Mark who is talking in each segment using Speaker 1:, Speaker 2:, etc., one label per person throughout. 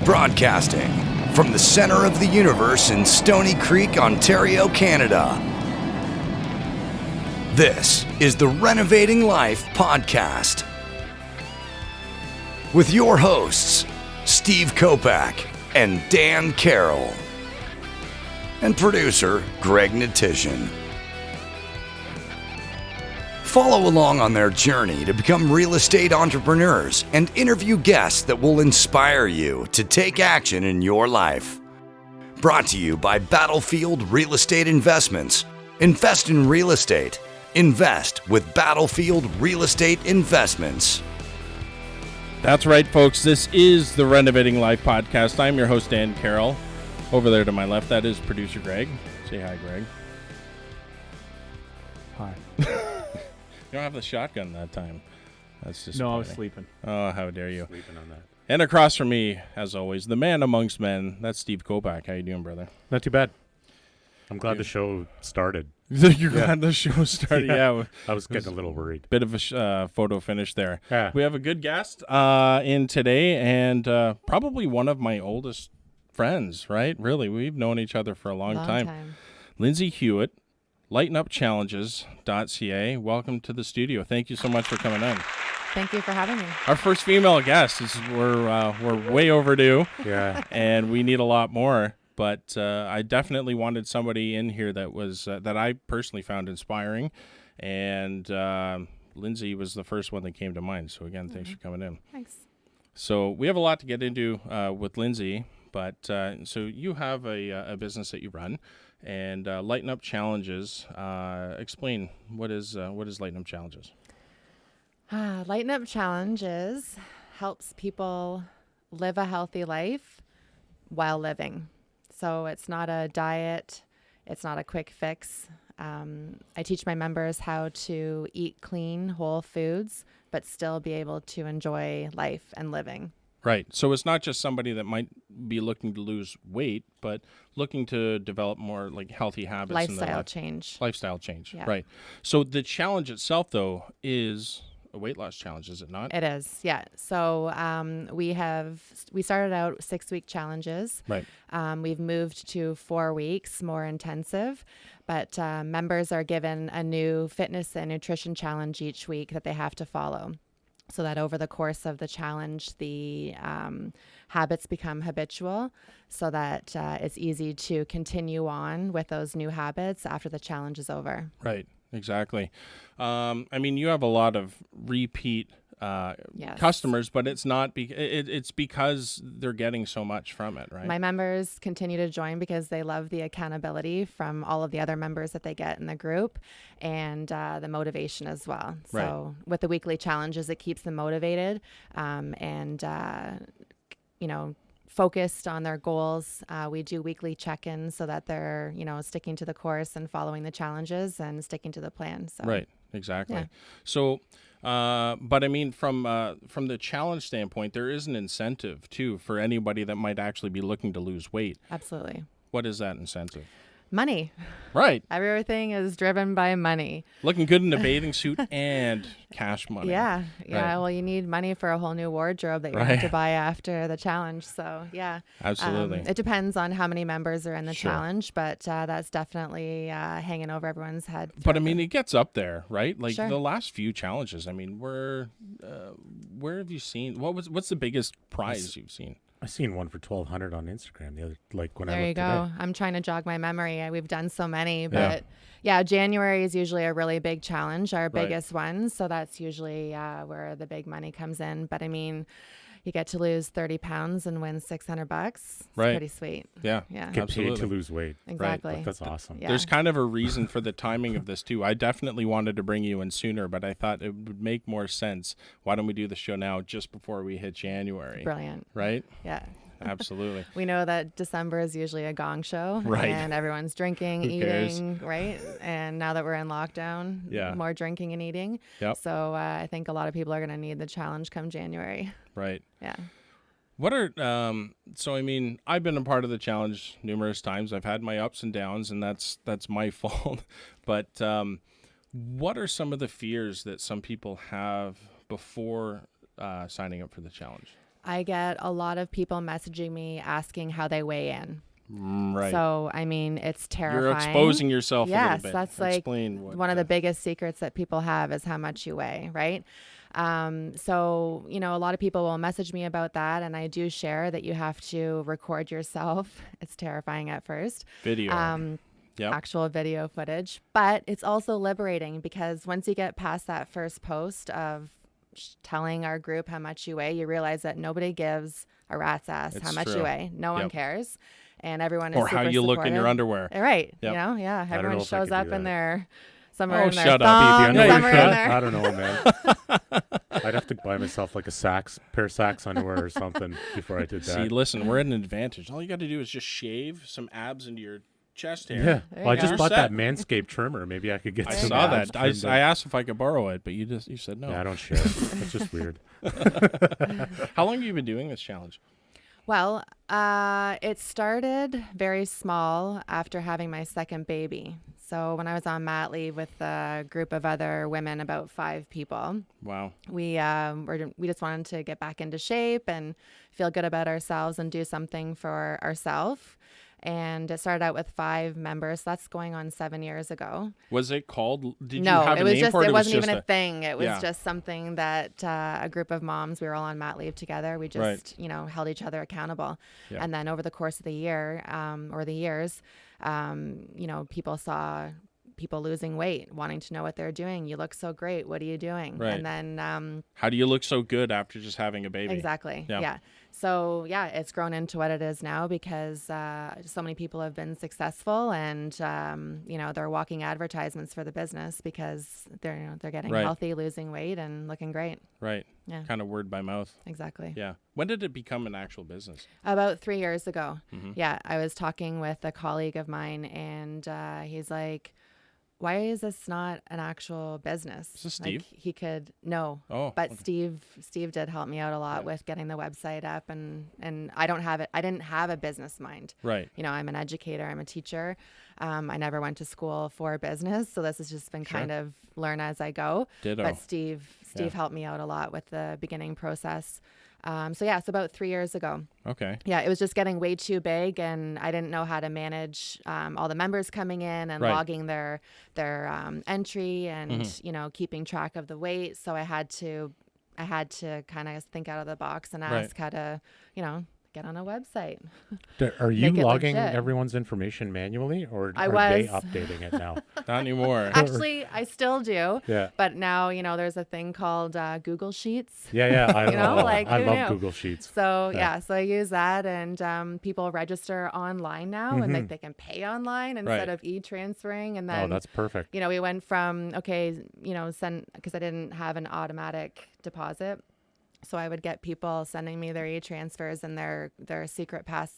Speaker 1: Broadcasting from the center of the universe in Stony Creek, Ontario, Canada. This is the Renovating Life Podcast. With your hosts, Steve Kopak and Dan Carroll. And producer, Greg Natishan. Follow along on their journey to become real estate entrepreneurs and interview guests that will inspire you to take action in your life. Brought to you by Battlefield Real Estate Investments. Invest in real estate. Invest with Battlefield Real Estate Investments.
Speaker 2: That's right, folks. This is the Renovating Life Podcast. I'm your host, Dan Carroll. Over there to my left, that is producer Greg. Say hi, Greg.
Speaker 3: Hi.
Speaker 2: You don't have the shotgun that time. That's just
Speaker 3: No, I was sleeping.
Speaker 2: Oh, how dare you.
Speaker 3: Sleeping on that.
Speaker 2: And across from me, as always, the man amongst men, that's Steve Kopak. How you doing, brother?
Speaker 3: Not too bad. I'm glad the show started.
Speaker 2: You're glad the show started? Yeah.
Speaker 3: I was getting a little worried.
Speaker 2: Bit of a photo finish there.
Speaker 3: Yeah.
Speaker 2: We have a good guest in today, and probably one of my oldest friends, right? Really, we've known each other for a long time. Lindsay Hewitt, LightenUpChallenges.ca. Welcome to the studio. Thank you so much for coming in.
Speaker 4: Thank you for having me.
Speaker 2: Our first female guest. We're way overdue.
Speaker 3: Yeah.
Speaker 2: And we need a lot more. But I definitely wanted somebody in here that was that I personally found inspiring. And Lindsay was the first one that came to mind. So again, thanks for coming in.
Speaker 4: Thanks.
Speaker 2: So we have a lot to get into with Lindsay. But so you have a business that you run. And Lighten Up Challenges. Explain what is Lighten Up Challenges?
Speaker 4: Lighten Up Challenges helps people live a healthy life while living. So it's not a diet. It's not a quick fix. I teach my members how to eat clean, whole foods, but still be able to enjoy life and living.
Speaker 2: Right. So it's not just somebody that might be looking to lose weight, but looking to develop more like healthy habits.
Speaker 4: Lifestyle change.
Speaker 2: Lifestyle change.
Speaker 4: Yeah.
Speaker 2: Right. So the challenge itself, though, is a weight loss challenge, is it not?
Speaker 4: It is, yeah. So we started out 6-week challenges.
Speaker 2: Right.
Speaker 4: We've moved to 4 weeks, more intensive, but members are given a new fitness and nutrition challenge each week that they have to follow. So that over the course of the challenge, the habits become habitual so that it's easy to continue on with those new habits after the challenge is over.
Speaker 2: Right, exactly. I mean, you have a lot of repeat
Speaker 4: Yes.
Speaker 2: customers, but it's not it's because they're getting so much from it, right?
Speaker 4: My members continue to join because they love the accountability from all of the other members that they get in the group and the motivation as well. So with the weekly challenges, it keeps them motivated and focused on their goals. We do weekly check-ins so that they're, sticking to the course and following the challenges and sticking to the plan. So.
Speaker 2: Right, exactly.
Speaker 4: Yeah.
Speaker 2: So, but I mean, from the challenge standpoint, there is an incentive too for anybody that might actually be looking to lose weight.
Speaker 4: Absolutely.
Speaker 2: What is that incentive?
Speaker 4: Money.
Speaker 2: Right.
Speaker 4: Everything is driven by money.
Speaker 2: Looking good in a bathing suit and cash money.
Speaker 4: Yeah.
Speaker 2: Right.
Speaker 4: Well, you need money for a whole new wardrobe that you have to buy after the challenge. So, yeah.
Speaker 2: Absolutely.
Speaker 4: It depends on how many members are in the
Speaker 2: Sure.
Speaker 4: challenge, but that's definitely hanging over everyone's head.
Speaker 2: But I mean, it gets up there, right? Like
Speaker 4: Sure.
Speaker 2: the last few challenges. I mean, where have you seen? What's the biggest prize you've seen?
Speaker 3: I seen one for $1,200 on Instagram the other, when I
Speaker 4: There you
Speaker 3: looked
Speaker 4: go.
Speaker 3: today.
Speaker 4: I'm trying to jog my memory. We've done so many, but yeah, January is usually a really big challenge, our biggest one. So that's usually where the big money comes in. But I mean, you get to lose 30 pounds and win $600. It's
Speaker 2: Right.
Speaker 4: pretty sweet.
Speaker 2: Yeah.
Speaker 4: Yeah.
Speaker 3: Get
Speaker 2: Absolutely.
Speaker 3: paid to lose weight.
Speaker 4: Exactly.
Speaker 3: Like, that's awesome.
Speaker 4: Yeah.
Speaker 2: There's kind of a reason for the timing of this too. I definitely wanted to bring you in sooner, but I thought it would make more sense. Why don't we do the show now just before we hit January?
Speaker 4: Brilliant.
Speaker 2: Right?
Speaker 4: Yeah.
Speaker 2: Absolutely.
Speaker 4: We know that December is usually a gong show,
Speaker 2: Right.
Speaker 4: and everyone's drinking,
Speaker 2: Who cares?
Speaker 4: eating, right? And now that we're in lockdown,
Speaker 2: Yeah.
Speaker 4: more drinking and eating.
Speaker 2: Yep.
Speaker 4: So I think a lot of people are going to need the challenge come January.
Speaker 2: Right.
Speaker 4: Yeah.
Speaker 2: What are so I mean, I've been a part of the challenge numerous times. I've had my ups and downs, and that's my fault. But what are some of the fears that some people have before signing up for the challenge?
Speaker 4: I get a lot of people messaging me asking how they weigh in.
Speaker 2: Right.
Speaker 4: So, I mean, it's terrifying.
Speaker 2: You're exposing yourself a little
Speaker 4: Yes,
Speaker 2: bit.
Speaker 4: that's like one of the biggest secrets that people have is how much you weigh, right? So, you know, a lot of people will message me about that, and I do share that you have to record yourself. It's terrifying at first.
Speaker 2: Video.
Speaker 4: Actual video footage. But it's also liberating because once you get past that first post of telling our group how much you weigh, you realize that nobody gives a rat's ass how much you weigh. No one cares. And everyone is
Speaker 2: or how you
Speaker 4: supportive.
Speaker 2: look in your underwear.
Speaker 4: Right.
Speaker 2: Yep.
Speaker 4: You know, yeah. Everyone shows up in their some are in their
Speaker 3: shut up,
Speaker 4: thongs,
Speaker 3: Evie.
Speaker 4: some are in their
Speaker 3: I don't know, man. I'd have to buy myself like a pair of Saks underwear or something before I did that.
Speaker 2: See, listen, we're at an advantage. All you got to do is just shave some abs into your chest hair.
Speaker 3: Yeah. Well, I just bought
Speaker 2: set.
Speaker 3: that Manscaped trimmer. Maybe I could get
Speaker 2: I
Speaker 3: some
Speaker 2: saw
Speaker 3: abs
Speaker 2: that.
Speaker 3: trimmed
Speaker 2: I
Speaker 3: in.
Speaker 2: asked if I could borrow it, but you said no.
Speaker 3: Yeah, I don't share. That's just weird.
Speaker 2: How long have you been doing this challenge?
Speaker 4: Well, it started very small after having my second baby. So when I was on mat leave with a group of other women, about 5 people,
Speaker 2: Wow.
Speaker 4: we just wanted to get back into shape and feel good about ourselves and do something for ourselves. And it started out with 5 members. So that's going on 7 years ago.
Speaker 2: Was it called? Did
Speaker 4: no,
Speaker 2: you have
Speaker 4: it
Speaker 2: a
Speaker 4: was
Speaker 2: name
Speaker 4: just.
Speaker 2: for it?
Speaker 4: It wasn't even a
Speaker 2: just
Speaker 4: thing. It was
Speaker 2: yeah.
Speaker 4: just something that a group of moms. We were all on mat leave together. We just, held each other accountable.
Speaker 2: Yeah.
Speaker 4: And then over the course of the year, or the years, people saw people losing weight, wanting to know what they're doing. You look so great. What are you doing?
Speaker 2: Right.
Speaker 4: And then
Speaker 2: how do you look so good after just having a baby?
Speaker 4: Exactly.
Speaker 2: Yeah.
Speaker 4: Yeah. So it's grown into what it is now because so many people have been successful, and they're walking advertisements for the business because they're getting healthy, losing weight, and looking great.
Speaker 2: Right.
Speaker 4: Yeah.
Speaker 2: Kind of word by mouth.
Speaker 4: Exactly.
Speaker 2: Yeah. When did it become an actual business?
Speaker 4: About 3 years ago.
Speaker 2: Mm-hmm.
Speaker 4: Yeah. I was talking with a colleague of mine, and he's like, why is this not an actual business?
Speaker 2: Is this Steve?
Speaker 4: Like he could
Speaker 2: Oh,
Speaker 4: but
Speaker 2: okay.
Speaker 4: Steve did help me out a lot with getting the website up, and I didn't have a business mind.
Speaker 2: Right.
Speaker 4: You know, I'm an educator, I'm a teacher. I never went to school for business, so this has just been kind of learn as I go.
Speaker 2: Ditto.
Speaker 4: But Steve helped me out a lot with the beginning process. So it's about 3 years ago.
Speaker 2: Okay.
Speaker 4: Yeah, it was just getting way too big, and I didn't know how to manage all the members coming in and logging their entry and keeping track of the weight. So I had to kind of think out of the box and ask how to get on a website.
Speaker 3: Are you
Speaker 4: Make it
Speaker 3: logging
Speaker 4: legit.
Speaker 3: everyone's information manually, or
Speaker 4: I
Speaker 3: are they
Speaker 4: was.
Speaker 3: updating it now?
Speaker 2: Not anymore.
Speaker 4: Actually, I still do.
Speaker 3: Yeah.
Speaker 4: But now, there's a thing called Google Sheets.
Speaker 3: Yeah. I
Speaker 4: who
Speaker 3: love
Speaker 4: knew?
Speaker 3: Google Sheets.
Speaker 4: So so I use that, and people register online now, and they can pay online instead of e-transferring. And then
Speaker 3: that's perfect.
Speaker 4: we went from send, because I didn't have an automatic deposit. So I would get people sending me their e-transfers, and their secret pass,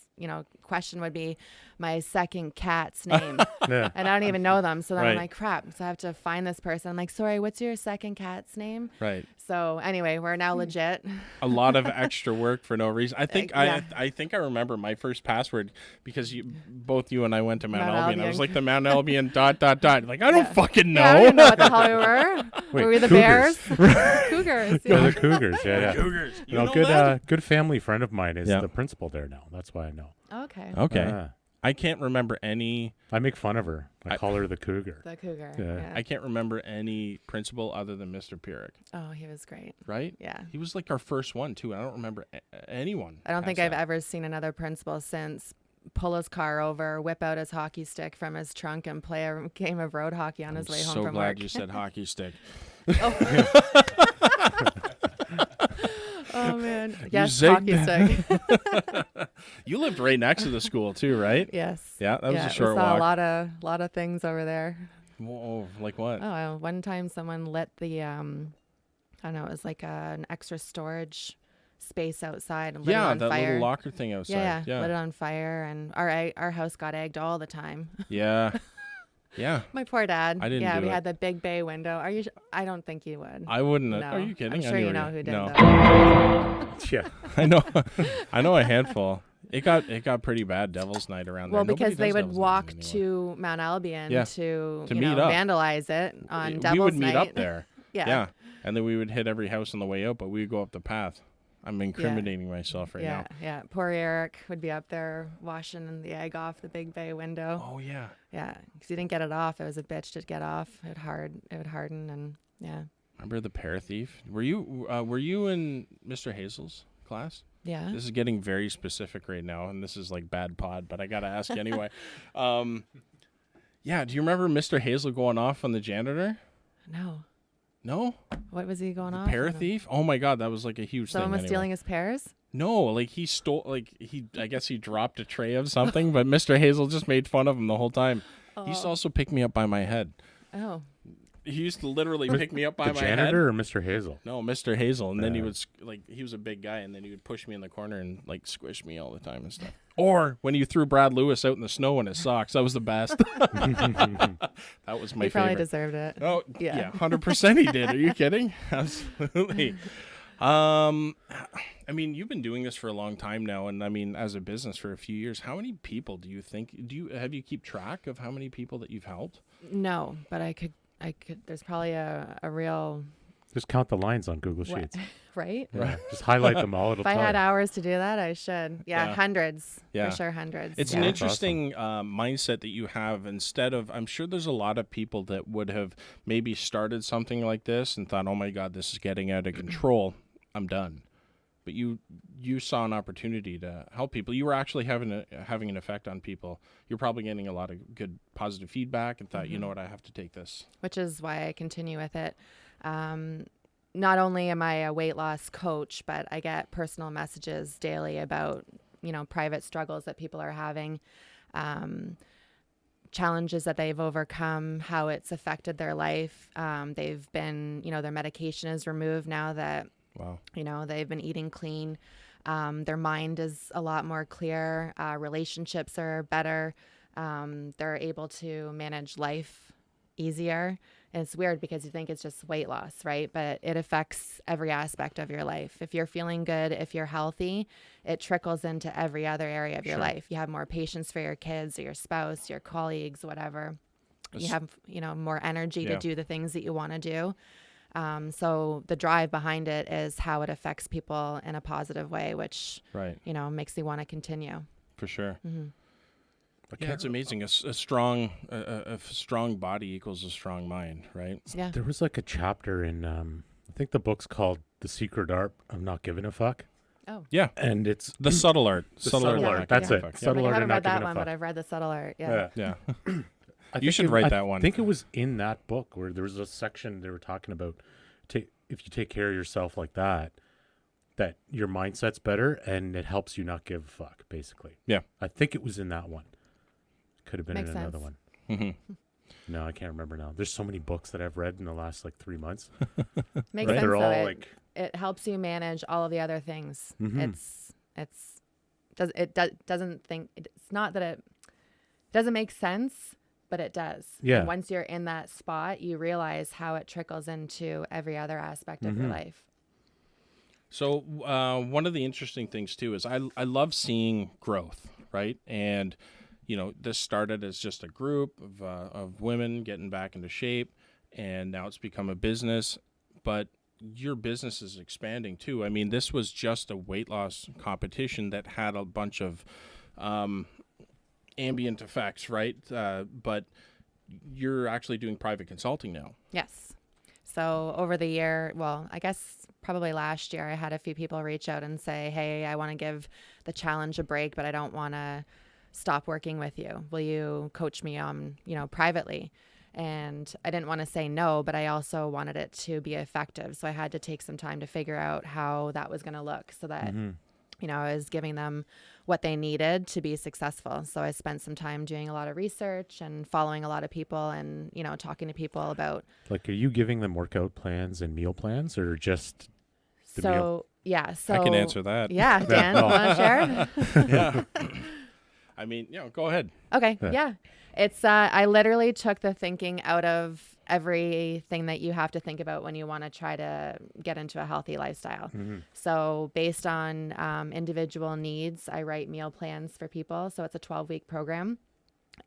Speaker 4: question would be my second cat's name.
Speaker 3: Yeah.
Speaker 4: And I don't even know them. So then I'm
Speaker 2: Right.
Speaker 4: like, crap. So I have to find this person. I'm like, sorry, what's your second cat's name?
Speaker 2: Right.
Speaker 4: So anyway, we're now legit.
Speaker 2: A lot of extra work for no reason. I think
Speaker 4: Yeah.
Speaker 2: I think I remember my first password because both you and I went to Mount
Speaker 4: Mount
Speaker 2: Albion. I was
Speaker 4: Albion.
Speaker 2: like the Mount Albion ... Like I don't fucking know.
Speaker 4: Yeah, I didn't know what the hell we were.
Speaker 3: Wait,
Speaker 4: were we the
Speaker 3: Cougars.
Speaker 4: Bears? Cougars.
Speaker 3: No,
Speaker 4: Yeah.
Speaker 3: the Cougars. Yeah.
Speaker 2: Cougars. You
Speaker 3: No,
Speaker 2: know
Speaker 3: good
Speaker 2: that?
Speaker 3: good family friend of mine is
Speaker 2: Yeah.
Speaker 3: the principal there now. That's why I know.
Speaker 4: Okay.
Speaker 2: Okay.
Speaker 3: Ah.
Speaker 2: I can't remember any.
Speaker 3: I make fun of her. I call her the Cougar.
Speaker 4: The Cougar.
Speaker 3: Yeah.
Speaker 4: Yeah.
Speaker 2: I can't remember any principal other than Mr. Pierrick.
Speaker 4: Oh, he was great.
Speaker 2: Right?
Speaker 4: Yeah.
Speaker 2: He was like our first one too. I don't remember anyone.
Speaker 4: I don't think
Speaker 2: past
Speaker 4: I've
Speaker 2: that.
Speaker 4: ever seen another principal since pull his car over, whip out his hockey stick from his trunk, and play a game of road hockey on his way home
Speaker 2: So
Speaker 4: from
Speaker 2: glad
Speaker 4: work.
Speaker 2: you said hockey stick.
Speaker 4: Oh man. Yes,
Speaker 2: zigged.
Speaker 4: hockey stick.
Speaker 2: You lived right next to the school too, right?
Speaker 4: Yes.
Speaker 2: Yeah, that was a short
Speaker 4: we saw
Speaker 2: walk.
Speaker 4: a lot of things over there.
Speaker 2: Whoa, like what?
Speaker 4: Oh, one time someone lit the I don't know, it was like an extra storage space outside and lit it
Speaker 2: Yeah,
Speaker 4: on
Speaker 2: that
Speaker 4: fire.
Speaker 2: little locker thing outside.
Speaker 4: Yeah, lit it on fire, and our house got egged all the time.
Speaker 2: Yeah. Yeah.
Speaker 4: My poor dad.
Speaker 2: I didn't
Speaker 4: Yeah,
Speaker 2: do
Speaker 4: we
Speaker 2: it.
Speaker 4: had the big bay window. Are you? I don't think you would.
Speaker 2: I wouldn't.
Speaker 4: No.
Speaker 2: Are you kidding?
Speaker 4: I'm
Speaker 2: I
Speaker 4: sure
Speaker 2: knew
Speaker 4: you know who did
Speaker 2: no.
Speaker 4: though.
Speaker 3: Yeah.
Speaker 2: I know. I know a handful. It got pretty bad Devil's Night around there.
Speaker 4: Well,
Speaker 2: Nobody
Speaker 4: because they
Speaker 2: does
Speaker 4: would
Speaker 2: Devil's Night
Speaker 4: walk
Speaker 2: anymore.
Speaker 4: to Mount Albion
Speaker 2: Yeah,
Speaker 4: to
Speaker 2: meet up.
Speaker 4: vandalize it on Devil's
Speaker 2: We would meet
Speaker 4: Night.
Speaker 2: up there.
Speaker 4: Yeah.
Speaker 2: Yeah. And then we would hit every house on the way out, but we would go up the path. I'm incriminating myself right now.
Speaker 4: Yeah. Poor Eric would be up there washing the egg off the big bay window.
Speaker 2: Oh yeah.
Speaker 4: Yeah, because he didn't get it off. It was a bitch to get off. It would harden, and yeah.
Speaker 2: Remember the pear thief? Were you in Mr. Hazel's class?
Speaker 4: Yeah.
Speaker 2: This is getting very specific right now, and this is like bad pod, but I gotta ask anyway. Yeah, do you remember Mr. Hazel going off on the janitor?
Speaker 4: No.
Speaker 2: No?
Speaker 4: What was he going
Speaker 2: The
Speaker 4: off?
Speaker 2: pear
Speaker 4: on?
Speaker 2: thief? Oh my god, that was like a huge
Speaker 4: Someone
Speaker 2: thing.
Speaker 4: was
Speaker 2: anyway.
Speaker 4: stealing his pears?
Speaker 2: No, like he stole, I guess he dropped a tray of something, but Mr. Hazel just made fun of him the whole time. He used to also pick me up by my head.
Speaker 4: Oh.
Speaker 2: He used to literally pick me up by
Speaker 3: The
Speaker 2: my head.
Speaker 3: janitor or Mr. Hazel?
Speaker 2: No, Mr. Hazel. And then he
Speaker 3: Yeah.
Speaker 2: would, he was a big guy, and then he would push me in the corner and, squish me all the time and stuff. Or when you threw Brad Lewis out in the snow in his socks. That was the best. That was my
Speaker 4: He probably
Speaker 2: favorite.
Speaker 4: deserved it.
Speaker 2: Oh,
Speaker 4: Yeah.
Speaker 2: yeah, 100% he did. Are you kidding? Absolutely. I mean, you've been doing this for a long time now, and I mean, as a business for a few years. How many people do you think? Have you keep track of how many people that you've helped?
Speaker 4: No, but I could. There's probably a real
Speaker 3: Just count the lines on Google
Speaker 4: what,
Speaker 3: Sheets.
Speaker 4: right?
Speaker 3: Yeah. Just highlight them all. It'll
Speaker 4: If I
Speaker 3: tell
Speaker 4: had
Speaker 3: you.
Speaker 4: hours to do that, I should. Yeah,
Speaker 2: Yeah.
Speaker 4: hundreds.
Speaker 2: Yeah.
Speaker 4: For sure, hundreds.
Speaker 2: It's
Speaker 4: yeah.
Speaker 2: an
Speaker 3: That's
Speaker 2: interesting mindset that you have. Instead of, I'm sure there's a lot of people that would have maybe started something like this and thought, oh my God, this is getting out of control. I'm done. But you saw an opportunity to help people. You were actually having an effect on people. You're probably getting a lot of good positive feedback and thought, you know what, I have to take this.
Speaker 4: Which is why I continue with it. Not only am I a weight loss coach, but I get personal messages daily about, private struggles that people are having, challenges that they've overcome, how it's affected their life. They've been, their medication is removed now that,
Speaker 2: Wow.
Speaker 4: they've been eating clean. Their mind is a lot more clear. Relationships are better. They're able to manage life easier. And it's weird because you think it's just weight loss, right? But it affects every aspect of your life. If you're feeling good, if you're healthy, it trickles into every other area of your life. You have more patience for your kids or your spouse, your colleagues, whatever. You have, more energy to do the things that you want to do. So the drive behind it is how it affects people in a positive way, which,
Speaker 2: Right.
Speaker 4: Makes me want to continue.
Speaker 2: For sure.
Speaker 4: Mm-hmm.
Speaker 2: Yeah, it's amazing. A strong body equals a strong mind, right?
Speaker 4: Yeah.
Speaker 3: There was like a chapter in, I think the book's called The Secret Art of Not Giving a Fuck.
Speaker 4: Oh.
Speaker 2: Yeah.
Speaker 3: And it's
Speaker 2: The subtle art.
Speaker 3: The subtle art. That's it.
Speaker 4: Like,
Speaker 3: Subtle
Speaker 4: I
Speaker 3: art
Speaker 4: haven't
Speaker 3: of not
Speaker 4: read that
Speaker 3: giving a
Speaker 4: one,
Speaker 3: fuck.
Speaker 4: but I've read the subtle art. Yeah.
Speaker 2: Yeah.
Speaker 3: I
Speaker 2: You
Speaker 3: think
Speaker 2: should write that one.
Speaker 3: I think it was in that book where there was a section they were talking about if you take care of yourself like that your mindset's better and it helps you not give a fuck, basically.
Speaker 2: Yeah.
Speaker 3: I think it was in that one. Could have been
Speaker 4: Makes
Speaker 3: in another
Speaker 4: sense.
Speaker 3: one.
Speaker 2: Mm-hmm.
Speaker 3: No, I can't remember now. There's so many books that I've read in the last 3 months.
Speaker 4: Makes
Speaker 3: Right?
Speaker 4: sense.
Speaker 3: They're
Speaker 4: Though.
Speaker 3: all
Speaker 4: It helps you manage all of the other things.
Speaker 3: Mhm.
Speaker 4: It's not that it doesn't make sense, but it does.
Speaker 3: Yeah.
Speaker 4: And once you're in that spot, you realize how it trickles into every other aspect of your life.
Speaker 2: So one of the interesting things too is I love seeing growth, right? And this started as just a group of women getting back into shape, and now it's become a business. But your business is expanding too. I mean, this was just a weight loss competition that had a bunch of ambient effects, right? But you're actually doing private consulting now.
Speaker 4: Yes. So over the year, well, I guess probably last year, I had a few people reach out and say, hey, I want to give the challenge a break, but I don't want to stop working with you. Will you coach me on, privately? And I didn't want to say no, but I also wanted it to be effective. So I had to take some time to figure out how that was going to look so that, I was giving them what they needed to be successful. So I spent some time doing a lot of research and following a lot of people and, talking to people about.
Speaker 3: Like, are you giving them workout plans and meal plans or just the meal?
Speaker 4: So, yeah. So
Speaker 2: I can answer that.
Speaker 4: Yeah. Dan,
Speaker 3: Oh.
Speaker 4: want to share?
Speaker 2: Yeah. I mean, go ahead.
Speaker 4: Okay.
Speaker 3: Yeah.
Speaker 4: Yeah. It's, I literally took the thinking out of everything that you have to think about when you want to try to get into a healthy lifestyle. So based on individual needs, I write meal plans for people. So it's a 12-week program.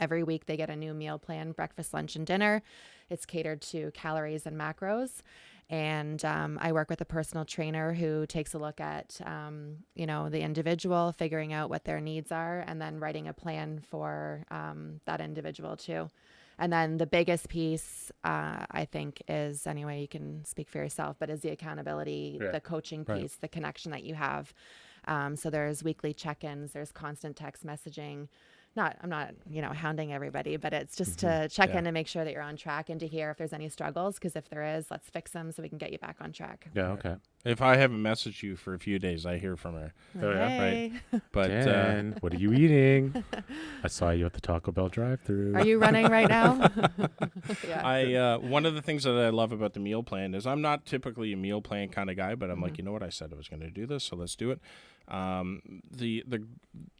Speaker 4: Every week they get a new meal plan, breakfast, lunch, and dinner. It's catered to calories and macros. And I work with a personal trainer who takes a look at, the individual, figuring out what their needs are, and then writing a plan for that individual too. And then the biggest piece, I think, is, anyway, you can speak for yourself, but is the accountability, the coaching piece, the connection that you have. So there's weekly check-ins, there's constant text messaging. I'm not, hounding everybody, but it's just to check in and make sure that you're on track and to hear if there's any struggles, because if there is, let's fix them so we can get you back on track.
Speaker 3: Yeah, okay.
Speaker 2: If I haven't messaged you for a few days, I hear from her.
Speaker 3: Oh, yeah?
Speaker 4: Hey.
Speaker 2: Right. But
Speaker 3: Jen, what are you eating? I saw you at the Taco Bell drive-thru.
Speaker 4: Are you running right now?
Speaker 2: One of the things that I love about the meal plan is I'm not typically a meal plan kind of guy, but I'm like, you know what? I said I was going to do this, so let's do it.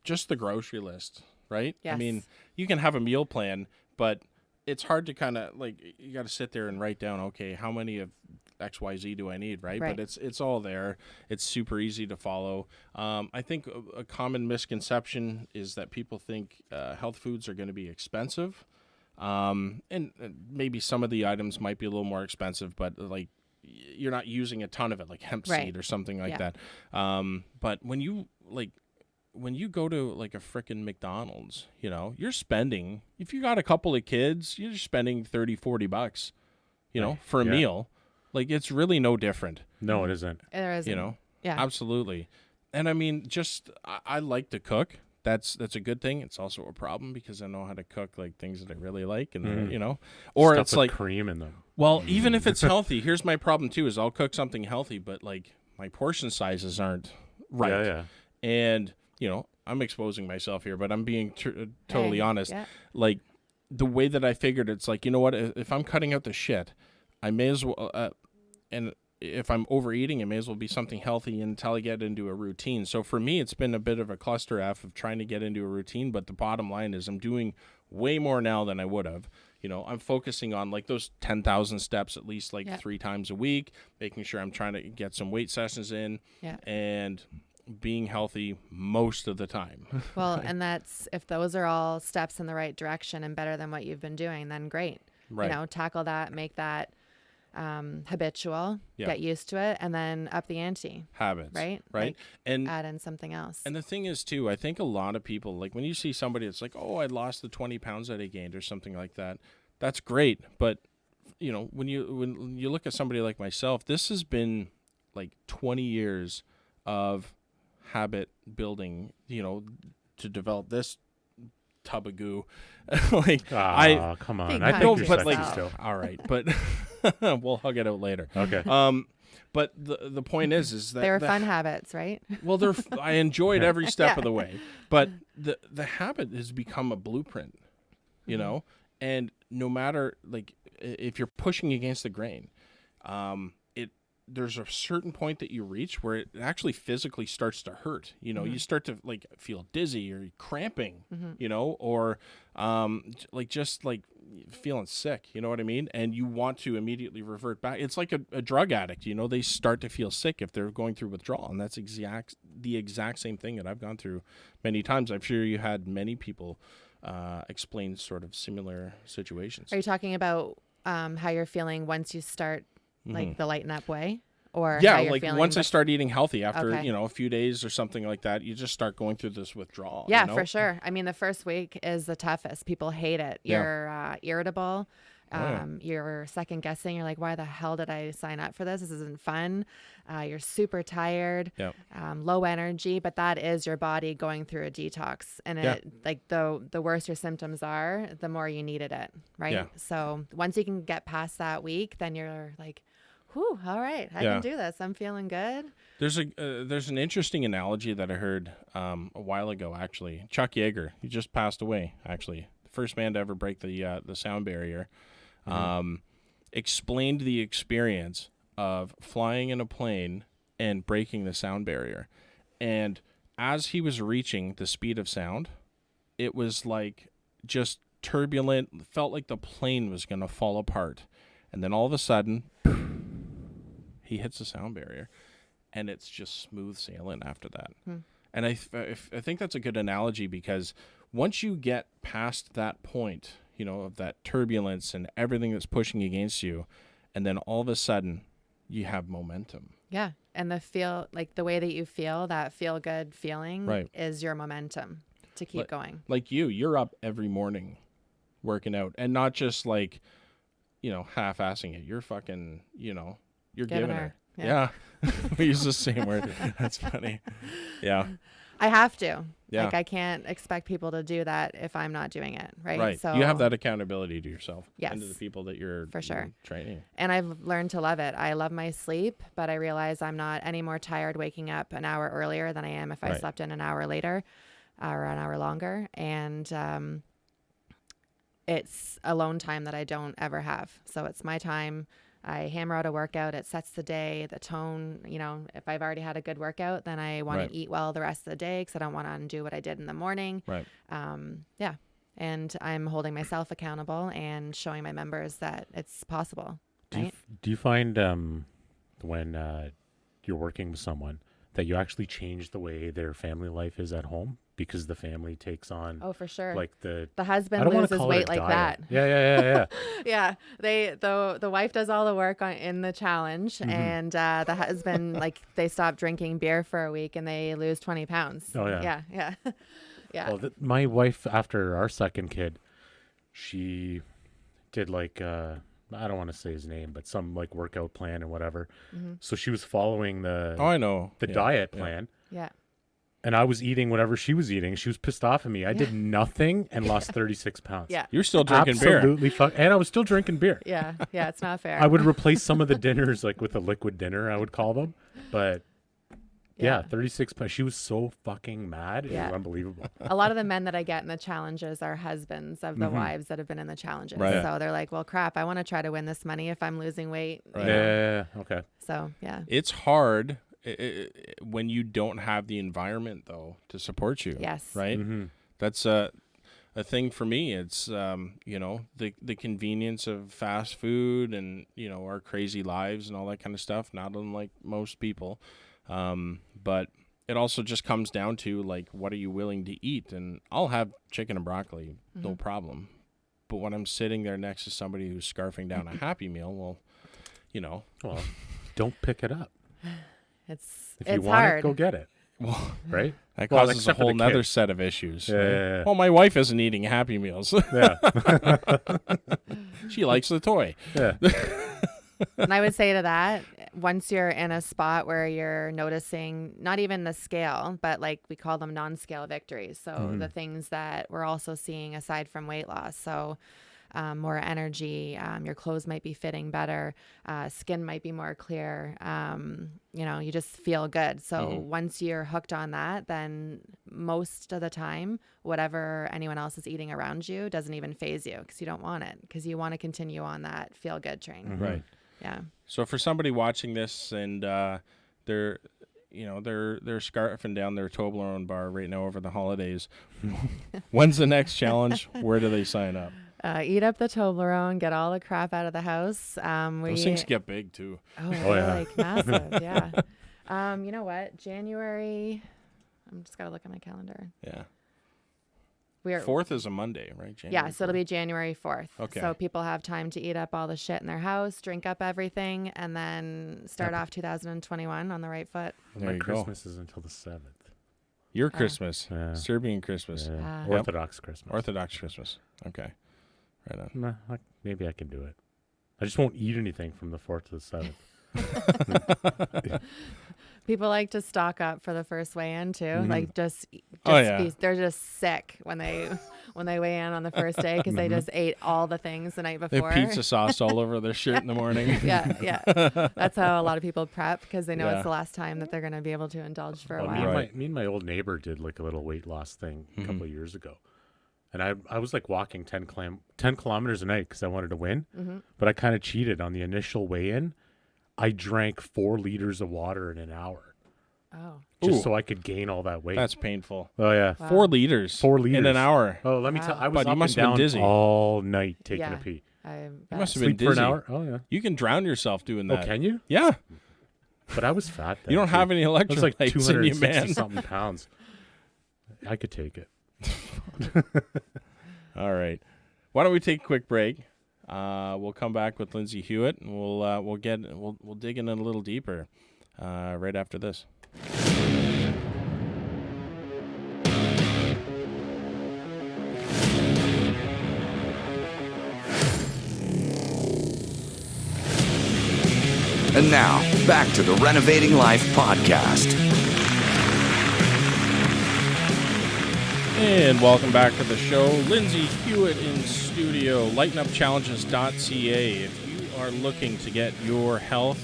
Speaker 2: Just the grocery list. Right?
Speaker 4: Yes.
Speaker 2: I mean, you can have a meal plan, but it's hard to kind of you got to sit there and write down, okay, how many of XYZ do I need, right? But it's all there. It's super easy to follow. I think a common misconception is that people think health foods are going to be expensive. And maybe some of the items might be a little more expensive, but you're not using a ton of it, like hemp seed or something like that. But when you go to a frickin' McDonald's, you're spending, if you got a couple of kids, you're spending $30-$40, for a meal. It's really no different.
Speaker 3: No, it isn't.
Speaker 4: There isn't. Yeah.
Speaker 2: Absolutely. And I mean, I like to cook. That's a good thing. It's also a problem because I know how to cook things that I really like, and or
Speaker 3: Stuff
Speaker 2: it's
Speaker 3: with cream in them.
Speaker 2: Well, even if it's healthy, here's my problem too: is I'll cook something healthy, but my portion sizes aren't right.
Speaker 3: Yeah.
Speaker 2: And I'm exposing myself here, but I'm being totally honest.
Speaker 4: Yeah.
Speaker 2: The way that I figured, it's you know what? If I'm cutting out the shit, I may as well. And if I'm overeating, it may as well be something healthy until I get into a routine. So for me, it's been a bit of a cluster F of trying to get into a routine. But the bottom line is, I'm doing way more now than I would have. I'm focusing on those 10,000 steps at least 3 times a week, making sure I'm trying to get some weight sessions in, and being healthy most of the time.
Speaker 4: Well, and that's, if those are all steps in the right direction and better than what you've been doing, then great.
Speaker 2: Right.
Speaker 4: Tackle that, make that habitual, get used to it, and then up the ante.
Speaker 2: Habits.
Speaker 4: Right.
Speaker 2: And
Speaker 4: add in something else.
Speaker 2: And the thing is too, I think a lot of people, when you see somebody that's oh, I lost the 20 pounds that I gained or something like that, that's great. But when you look at somebody like myself, this has been 20 years of habit building, to develop this tub of goo.
Speaker 3: Come on. I think you're sexy still.
Speaker 2: All right, but we'll hug it out later.
Speaker 3: Okay.
Speaker 2: But the point is that
Speaker 4: they were fun habits, right?
Speaker 2: Well, I enjoyed every step of the way, but the habit has become a blueprint, and no matter if you're pushing against the grain, there's a certain point that you reach where it actually physically starts to hurt. You start to feel dizzy or cramping, or just feeling sick. You know what I mean? And you want to immediately revert back. It's like a drug addict. They start to feel sick if they're going through withdrawal, and that's the exact same thing that I've gone through many times. I'm sure you had many people explain sort of similar situations.
Speaker 4: Are you talking about how you're feeling once you start the Lighten Up way? Or
Speaker 2: yeah,
Speaker 4: how you're feeling
Speaker 2: once I start eating healthy after,
Speaker 4: Okay.
Speaker 2: a few days or something like that, you just start going through this withdrawal.
Speaker 4: Yeah, for sure. I mean, the first week is the toughest. People hate it.
Speaker 2: Yeah.
Speaker 4: You're irritable. You're second guessing. You're like, why the hell did I sign up for this? This isn't fun. You're super tired, low energy, but that is your body going through a detox. And the worse your symptoms are, the more you needed it. Right.
Speaker 2: Yeah.
Speaker 4: So once you can get past that week, then you're like, whew, all right, I can do this. I'm feeling good.
Speaker 2: There's an interesting analogy that I heard a while ago, actually. Chuck Yeager, he just passed away, actually. The first man to ever break the sound barrier. Explained the experience of flying in a plane and breaking the sound barrier. And as he was reaching the speed of sound, it was just turbulent, felt like the plane was going to fall apart. And then all of a sudden, he hits the sound barrier, and it's just smooth sailing after that. And I think that's a good analogy, because once you get past that point, of that turbulence and everything that's pushing against you, and then all of a sudden you have momentum.
Speaker 4: Yeah. And the way that you feel, that feel good feeling
Speaker 2: Right.
Speaker 4: is your momentum to keep going.
Speaker 2: Like you're up every morning working out, and not just like, half-assing it. You're fucking, you're giving her. Yeah. We use the same word. That's funny. Yeah.
Speaker 4: I have to.
Speaker 2: Yeah.
Speaker 4: Like, I can't expect people to do that if I'm not doing it. Right.
Speaker 2: Right.
Speaker 4: So
Speaker 2: you have that accountability to yourself.
Speaker 4: Yes.
Speaker 2: And to the people that you're
Speaker 4: For sure.
Speaker 2: training.
Speaker 4: And I've learned to love it. I love my sleep, but I realize I'm not any more tired waking up an hour earlier than I am if I
Speaker 2: Right.
Speaker 4: slept in an hour later or an hour longer. And it's alone time that I don't ever have. So it's my time. I hammer out a workout. It sets the day, the tone. If I've already had a good workout, then I want
Speaker 2: Right.
Speaker 4: to eat well the rest of the day because I don't want to undo what I did in the morning.
Speaker 2: Right.
Speaker 4: Yeah. And I'm holding myself accountable and showing my members that it's possible. Right?
Speaker 3: Do you find when you're working with someone that you actually change the way their family life is at home because the family takes on
Speaker 4: Oh, for sure.
Speaker 3: like the
Speaker 4: husband
Speaker 3: I don't wanna
Speaker 4: loses
Speaker 3: call it a
Speaker 4: weight like
Speaker 3: diet.
Speaker 4: that.
Speaker 3: Yeah.
Speaker 4: Yeah, the wife does all the work in the challenge, and the husband they stop drinking beer for a week and they lose 20 pounds.
Speaker 3: Oh, yeah.
Speaker 4: yeah.
Speaker 3: Well, my wife, after our second kid, she did I don't want to say his name, but some workout plan and whatever. So she was following the
Speaker 2: I know.
Speaker 3: the
Speaker 2: Yeah.
Speaker 3: diet
Speaker 2: Yeah.
Speaker 3: plan.
Speaker 4: Yeah.
Speaker 3: And I was eating whatever she was eating. She was pissed off at me. I did nothing and lost 36 pounds.
Speaker 4: Yeah.
Speaker 2: You're still drinking beer.
Speaker 3: Absolutely. And I was still drinking beer.
Speaker 4: Yeah. It's not fair.
Speaker 3: I would replace some of the dinners with a liquid dinner, I would call them. But yeah, 36 pounds. She was so fucking mad. It was unbelievable.
Speaker 4: A lot of the men that I get in the challenges are husbands of the wives that have been in the challenges.
Speaker 2: Right.
Speaker 4: So they're like, well, crap, I want to try to win this money if I'm losing weight.
Speaker 2: Right.
Speaker 3: Yeah. Okay.
Speaker 4: So, yeah.
Speaker 2: It's hard when you don't have the environment, though, to support you.
Speaker 4: Yes.
Speaker 2: Right?
Speaker 3: Mm-hmm.
Speaker 2: That's a thing for me. It's, the convenience of fast food and, our crazy lives and all that kind of stuff, not unlike most people. But it also just comes down to, what are you willing to eat? And I'll have chicken and broccoli, no problem. But when I'm sitting there next to somebody who's scarfing down a Happy Meal, well,
Speaker 3: Well, don't pick it up.
Speaker 4: It's
Speaker 3: If you want
Speaker 4: hard.
Speaker 3: it, go get it.
Speaker 2: well,
Speaker 3: Right?
Speaker 2: that
Speaker 3: Well,
Speaker 2: causes a
Speaker 3: except for
Speaker 2: whole
Speaker 3: the
Speaker 2: nother
Speaker 3: kids.
Speaker 2: set of issues.
Speaker 3: Yeah,
Speaker 2: right?
Speaker 3: yeah, yeah.
Speaker 2: Well, my wife isn't eating Happy Meals.
Speaker 3: Yeah.
Speaker 2: She likes the toy.
Speaker 3: Yeah.
Speaker 4: And I would say to that, once you're in a spot where you're noticing not even the scale, but we call them non-scale victories. So the things that we're also seeing aside from weight loss. So more energy, your clothes might be fitting better, skin might be more clear. You just feel good. So once you're hooked on that, then most of the time, whatever anyone else is eating around you doesn't even phase you because you don't want it, because you want to continue on that feel good train.
Speaker 2: Right.
Speaker 4: Yeah.
Speaker 2: So for somebody watching this and they're scarfing down their Toblerone bar right now over the holidays, when's the next challenge? Where do they sign up?
Speaker 4: Eat up the Toblerone, get all the crap out of the house.
Speaker 2: Those things get big too.
Speaker 4: Oh,
Speaker 3: Oh,
Speaker 4: they're
Speaker 3: yeah.
Speaker 4: massive. Yeah. You know what? January. I'm just gotta look at my calendar.
Speaker 2: Yeah.
Speaker 4: We're
Speaker 2: 4th is a Monday, right?
Speaker 4: Yeah, so it'll be January 4th.
Speaker 2: Okay.
Speaker 4: So people have time to eat up all the shit in their house, drink up everything, and then start off 2021 on the right foot.
Speaker 2: There
Speaker 3: My
Speaker 2: you
Speaker 3: Christmas is until the 7th.
Speaker 2: Your Christmas,
Speaker 3: Yeah.
Speaker 2: Serbian Christmas,
Speaker 3: Yeah.
Speaker 4: Yep.
Speaker 3: Orthodox Christmas.
Speaker 2: Orthodox Christmas. Okay. Right on.
Speaker 3: Nah, maybe I can do it. I just won't eat anything from the 4th to the 7th.
Speaker 4: People like to stock up for the first weigh-in too.
Speaker 2: Oh, yeah.
Speaker 4: They're just sick when they weigh in on the first day because they just ate all the things the night
Speaker 2: They
Speaker 4: before.
Speaker 2: have pizza sauce all over their shirt in the morning.
Speaker 4: yeah. That's how a lot of people prep because they know
Speaker 2: Yeah.
Speaker 4: it's the last time that they're going to be able to indulge for a
Speaker 3: Well,
Speaker 4: while.
Speaker 2: Right.
Speaker 3: me and my old neighbor did a little weight loss thing a couple of years ago. And I was walking 10 kilometers a night because I wanted to win. But I kind of cheated on the initial weigh-in. I drank 4 liters of water in an hour
Speaker 4: Oh.
Speaker 3: just
Speaker 2: Ooh.
Speaker 3: so I could gain all that weight.
Speaker 2: That's painful.
Speaker 3: Oh, yeah.
Speaker 4: Wow.
Speaker 2: 4 liters.
Speaker 3: 4
Speaker 2: in
Speaker 3: liters.
Speaker 2: an hour.
Speaker 3: Oh, let me
Speaker 4: Wow.
Speaker 3: tell I was
Speaker 2: But you
Speaker 3: up
Speaker 2: must
Speaker 3: and
Speaker 2: have been
Speaker 3: down
Speaker 2: dizzy.
Speaker 3: all night taking
Speaker 4: Yeah.
Speaker 3: a pee.
Speaker 2: You must have been
Speaker 3: Sleep
Speaker 2: dizzy.
Speaker 3: for an hour? Oh, yeah.
Speaker 2: You can drown yourself doing
Speaker 3: Oh,
Speaker 2: that.
Speaker 3: can you?
Speaker 2: Yeah.
Speaker 3: But I was fat then.
Speaker 2: You don't
Speaker 3: too.
Speaker 2: have any
Speaker 3: I was like
Speaker 2: electrolytes in you, man.
Speaker 3: 260-something pounds. I could take it.
Speaker 2: All right. Why don't we take a quick break? We'll come back with Lindsay Hewitt, and we'll dig in a little deeper right after this.
Speaker 1: And now, back to the Renovating Life podcast.
Speaker 2: And welcome back to the show. Lindsay Hewitt in studio, LightenUpChallenges.ca. If you are looking to get your health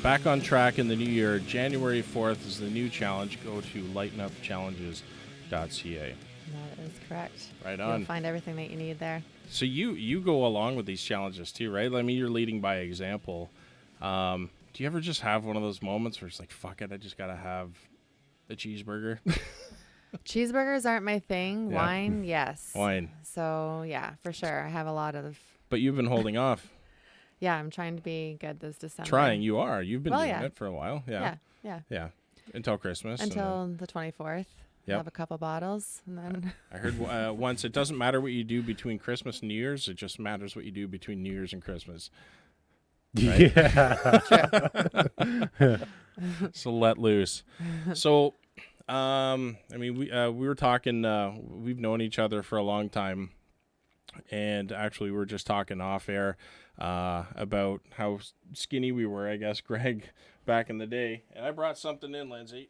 Speaker 2: back on track in the new year, January 4th is the new challenge. Go to LightenUpChallenges.ca.
Speaker 4: That is correct.
Speaker 2: Right on.
Speaker 4: You'll find everything that you need there.
Speaker 2: So you go along with these challenges too, right? I mean, you're leading by example. Do you ever just have one of those moments where it's like, fuck it, I just got to have a cheeseburger?
Speaker 4: Cheeseburgers aren't my thing.
Speaker 2: Yeah.
Speaker 4: Wine, yes.
Speaker 2: Wine.
Speaker 4: So, yeah, for sure. I have a lot of...
Speaker 2: But you've been holding off.
Speaker 4: Yeah, I'm trying to be good this December.
Speaker 2: Trying, you are. You've been doing
Speaker 4: yeah.
Speaker 2: it for a while. Yeah.
Speaker 4: Yeah.
Speaker 2: Until Christmas.
Speaker 4: Until the 24th.
Speaker 2: Yep.
Speaker 4: Have a couple bottles, and then...
Speaker 2: I heard once, it doesn't matter what you do between Christmas and New Year's. It just matters what you do between New Year's and Christmas. Right?
Speaker 3: Yeah.
Speaker 2: So let loose. So, I mean, we were talking, we've known each other for a long time, and actually we were just talking off air about how skinny we were, I guess, Greg, back in the day. And I brought something in, Lindsay.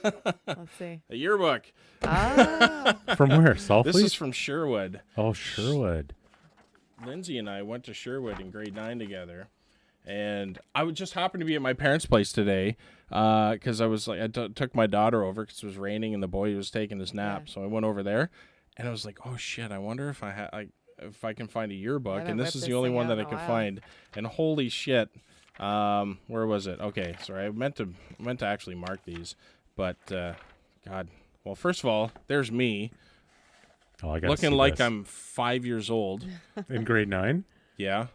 Speaker 4: Let's see.
Speaker 2: A yearbook.
Speaker 4: Ah.
Speaker 3: From where? Saltfleet?
Speaker 2: This is from Sherwood.
Speaker 3: Oh, Sherwood.
Speaker 2: Lindsay and I went to Sherwood in grade 9 together, and I would just happen to be at my parents' place today because I was like, I took my daughter over because it was raining and the boy was taking his nap, so I went over there, and I was like, oh shit, I wonder if if I can find a yearbook, and this is the only one that I could find, and holy shit, where was it? Okay, sorry, I meant to actually mark these, but God, well, first of all, there's me.
Speaker 3: Oh, I got
Speaker 2: looking like I'm 5 years old.
Speaker 3: in grade 9.
Speaker 2: Yeah.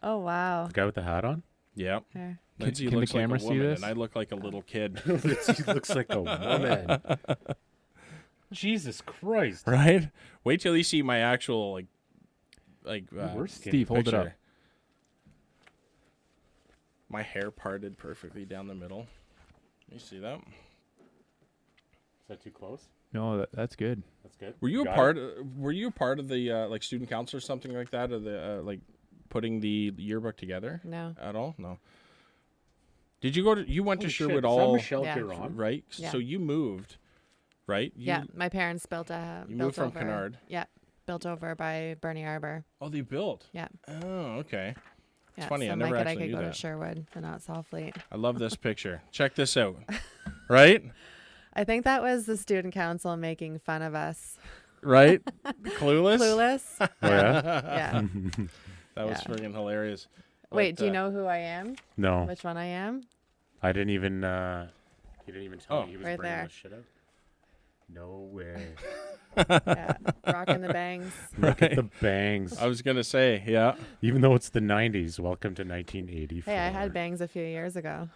Speaker 4: Oh, wow.
Speaker 3: The guy with the hat on.
Speaker 2: Yeah.
Speaker 4: Here.
Speaker 2: Lindsay
Speaker 5: can the
Speaker 2: looks like
Speaker 5: camera
Speaker 2: a
Speaker 5: see
Speaker 2: woman,
Speaker 5: this?
Speaker 2: and I look like a little kid.
Speaker 3: He looks like a woman. Jesus Christ!
Speaker 2: Right? Wait till you see my actual
Speaker 5: Steve, hold it up.
Speaker 2: picture. My hair parted perfectly down the middle. You see that?
Speaker 3: Is that too close?
Speaker 5: No, that's good.
Speaker 3: That's good.
Speaker 2: Were you
Speaker 3: Got
Speaker 2: a part? Were you a part of the like student council or something like that, or the like putting the yearbook together
Speaker 4: No.
Speaker 2: at all? No. Did you go to? You went to
Speaker 3: Holy shit,
Speaker 2: Sherwood
Speaker 3: is that
Speaker 2: all
Speaker 3: Michelle
Speaker 4: Yeah.
Speaker 3: Giron?
Speaker 2: right?
Speaker 4: Yeah.
Speaker 2: So you moved, right?
Speaker 4: Yeah, my parents built a...
Speaker 2: You
Speaker 4: built
Speaker 2: moved from
Speaker 4: over,
Speaker 2: Kennard.
Speaker 4: Yeah, built over by Bernie Arbor.
Speaker 2: Oh, they built.
Speaker 4: Yeah.
Speaker 2: Oh, okay.
Speaker 4: Yeah,
Speaker 2: funny,
Speaker 4: so
Speaker 2: I never
Speaker 4: Mike and I
Speaker 2: actually
Speaker 4: could
Speaker 2: knew
Speaker 4: go
Speaker 2: that.
Speaker 4: to Sherwood and not Saltfleet.
Speaker 2: I love this picture. Check this out. Right?
Speaker 4: I think that was the student council making fun of us.
Speaker 2: Right? Clueless?
Speaker 4: Clueless?
Speaker 3: Oh, yeah?
Speaker 4: Yeah.
Speaker 2: That was
Speaker 4: Yeah.
Speaker 2: friggin' hilarious.
Speaker 4: Wait,
Speaker 2: But,
Speaker 4: do you know who I am?
Speaker 3: No,
Speaker 4: Which one I am?
Speaker 3: I didn't even. He didn't even tell
Speaker 2: Oh.
Speaker 3: me he was
Speaker 4: Right
Speaker 3: bringing
Speaker 4: there.
Speaker 3: this shit out. No way.
Speaker 4: Yeah. Rocking the bangs.
Speaker 3: Look at the bangs.
Speaker 2: I was going to say, yeah.
Speaker 3: Even though it's the 90s, welcome to 1984.
Speaker 4: Hey, I had bangs a few years ago.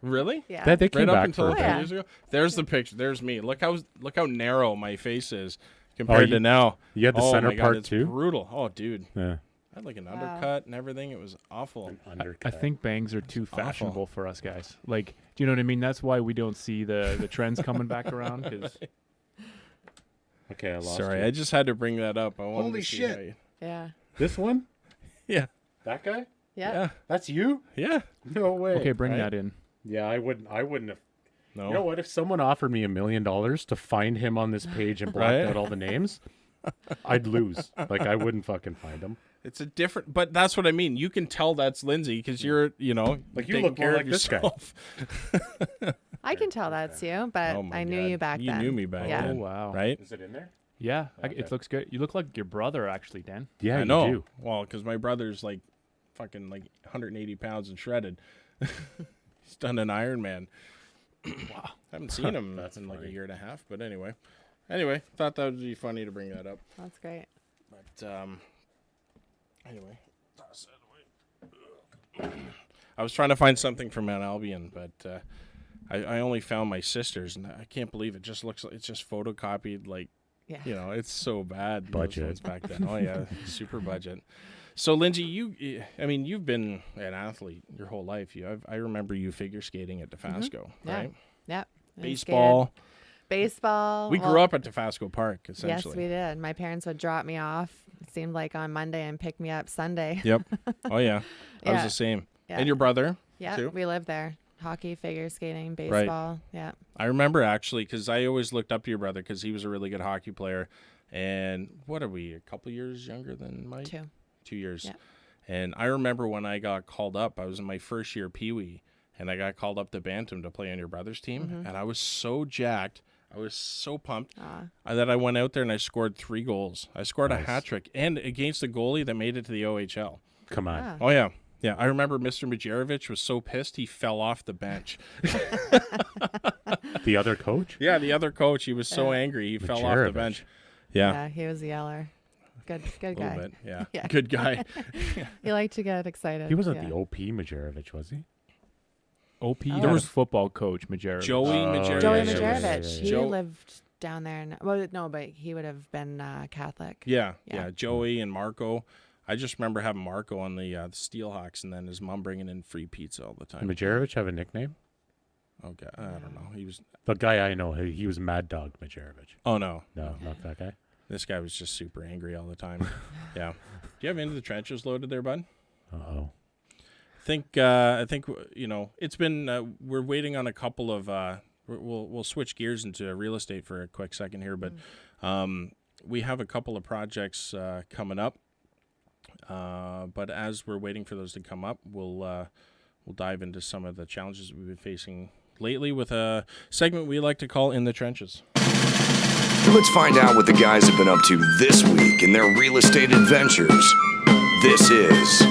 Speaker 2: Really?
Speaker 4: Yeah.
Speaker 3: They came
Speaker 2: Right up
Speaker 3: back
Speaker 2: until
Speaker 3: for
Speaker 2: a
Speaker 3: a
Speaker 2: few
Speaker 3: bit.
Speaker 2: years ago? There's the picture. There's me. Look how narrow my face is compared to now.
Speaker 3: You had the
Speaker 2: oh
Speaker 3: center
Speaker 2: my God,
Speaker 3: part
Speaker 2: it's
Speaker 3: too?
Speaker 2: brutal. Oh, dude.
Speaker 3: Yeah.
Speaker 2: I had like an
Speaker 4: Wow.
Speaker 2: undercut and everything. It was awful.
Speaker 3: An
Speaker 5: I
Speaker 3: undercut.
Speaker 5: think bangs are too
Speaker 2: Awful.
Speaker 5: fashionable for us guys. Like, do you know what I mean? That's why we don't see the trends coming back around. Because
Speaker 3: Okay, I lost
Speaker 2: Sorry,
Speaker 3: you.
Speaker 2: I just had to bring that up. I wanted
Speaker 3: Holy
Speaker 2: to see
Speaker 3: shit.
Speaker 2: how you-
Speaker 4: Yeah.
Speaker 3: This one?
Speaker 2: Yeah.
Speaker 3: That guy?
Speaker 4: Yeah.
Speaker 2: Yeah.
Speaker 3: That's you?
Speaker 2: Yeah.
Speaker 3: No way.
Speaker 5: okay, bring
Speaker 2: Right?
Speaker 5: that in.
Speaker 3: Yeah, I wouldn't have.
Speaker 2: No.
Speaker 3: You know what? If someone offered me $1 million to find him on this page and black
Speaker 2: Right?
Speaker 3: out all the names, I'd lose. Like, I wouldn't fucking find him.
Speaker 2: It's a different, but that's what I mean. You can tell that's Lindsay because you're,
Speaker 3: Like, you
Speaker 2: taking
Speaker 3: look
Speaker 2: care
Speaker 3: more
Speaker 2: of
Speaker 3: like this guy.
Speaker 2: yourself.
Speaker 4: I can tell that's you, but
Speaker 2: Oh my
Speaker 4: I knew
Speaker 2: God.
Speaker 4: you back
Speaker 2: You
Speaker 4: then.
Speaker 2: knew me back
Speaker 4: Yeah.
Speaker 2: then.
Speaker 5: Oh wow.
Speaker 2: Right?
Speaker 3: Is it in there?
Speaker 5: Yeah,
Speaker 3: Okay.
Speaker 5: it looks good. You look like your brother actually, Dan.
Speaker 3: Yeah,
Speaker 2: I
Speaker 3: you
Speaker 2: know.
Speaker 3: do.
Speaker 2: Well, because my brother's like fucking like 180 pounds and shredded. He's done an Ironman. Wow. Haven't seen him
Speaker 3: That's
Speaker 2: in like a
Speaker 3: funny.
Speaker 2: year and a half, but anyway. Anyway, thought that would be funny to bring that up.
Speaker 4: That's great.
Speaker 2: But anyway. Toss that away. I was trying to find something from Mount Albion, but I only found my sister's, and I can't believe it. Just looks like it's just photocopied like
Speaker 4: Yeah.
Speaker 2: You know, it's so bad. those
Speaker 3: Budget.
Speaker 2: ones back then. Oh yeah, super budget. So Lindsay, you've been an athlete your whole life. I remember you figure skating at Dofasco,
Speaker 4: Yeah.
Speaker 2: right?
Speaker 4: Yep. I
Speaker 2: Baseball.
Speaker 4: skated baseball.
Speaker 2: We
Speaker 4: well,
Speaker 2: grew up at Dofasco Park,
Speaker 4: Yes,
Speaker 2: essentially.
Speaker 4: we did. My parents would drop me off. It seemed like on Monday and pick me up Sunday.
Speaker 2: Yep. Oh yeah, I was
Speaker 4: Yeah.
Speaker 2: the same.
Speaker 4: Yeah.
Speaker 2: And your brother?
Speaker 4: Yeah,
Speaker 2: too?
Speaker 4: we lived there. Hockey, figure skating, baseball. Yeah.
Speaker 2: I remember actually because I always looked up to your brother because he was a really good hockey player. And what are we? A couple years younger than Mike? 2 years.
Speaker 4: Yeah.
Speaker 2: And I remember when I got called up. I was in my first year Pee Wee, and I got called up to Bantam to play on your brother's team. And I was so jacked. I was so pumped that I went out there and I scored 3 goals. I scored a hat trick and against a goalie that made it to the OHL.
Speaker 3: Come on.
Speaker 4: Ah.
Speaker 2: Oh, yeah. Yeah, I remember Mr. Majerovich was so pissed he fell off the bench.
Speaker 3: The other coach?
Speaker 2: Yeah, the other coach, he was so angry he fell off the
Speaker 3: Majerovich.
Speaker 2: bench. Yeah,
Speaker 4: Yeah, he was a yeller. Good
Speaker 2: a little
Speaker 4: guy.
Speaker 2: bit. Yeah,
Speaker 4: Yeah.
Speaker 2: good guy.
Speaker 4: He liked to get excited.
Speaker 3: He wasn't
Speaker 4: yeah.
Speaker 3: the OP Majerovich, was he?
Speaker 5: OP
Speaker 4: Oh.
Speaker 5: had
Speaker 2: There
Speaker 5: a
Speaker 2: was
Speaker 5: football coach, Majerovich.
Speaker 2: Joey Majerovich.
Speaker 4: Joey
Speaker 3: Yeah, yeah,
Speaker 4: Majerovich.
Speaker 3: yeah, yeah, yeah.
Speaker 4: He
Speaker 2: Joe-
Speaker 4: lived down there. Well, no, but he would have been Catholic.
Speaker 2: Yeah,
Speaker 4: Yeah.
Speaker 2: Joey and Marco. I just remember having Marco on the Steelhawks, and then his mom bringing in free pizza all the
Speaker 3: Did
Speaker 2: time.
Speaker 3: Majerovich have a nickname?
Speaker 2: Okay, I don't know. He was.
Speaker 3: The guy I know, he was Mad Dog Majerovich.
Speaker 2: Oh no,
Speaker 3: No, not that guy.
Speaker 2: this guy was just super angry all the time. Yeah. Do you have Into the Trenches loaded there, bud?
Speaker 3: Uh-oh.
Speaker 2: I think it's been we're waiting on a couple of we'll switch gears into real estate for a quick second here, but we have a couple of projects coming up. But as we're waiting for those to come up, we'll dive into some of the challenges we've been facing lately with a segment we like to call In the Trenches.
Speaker 1: Let's find out what the guys have been up to this week in their real estate adventures. This is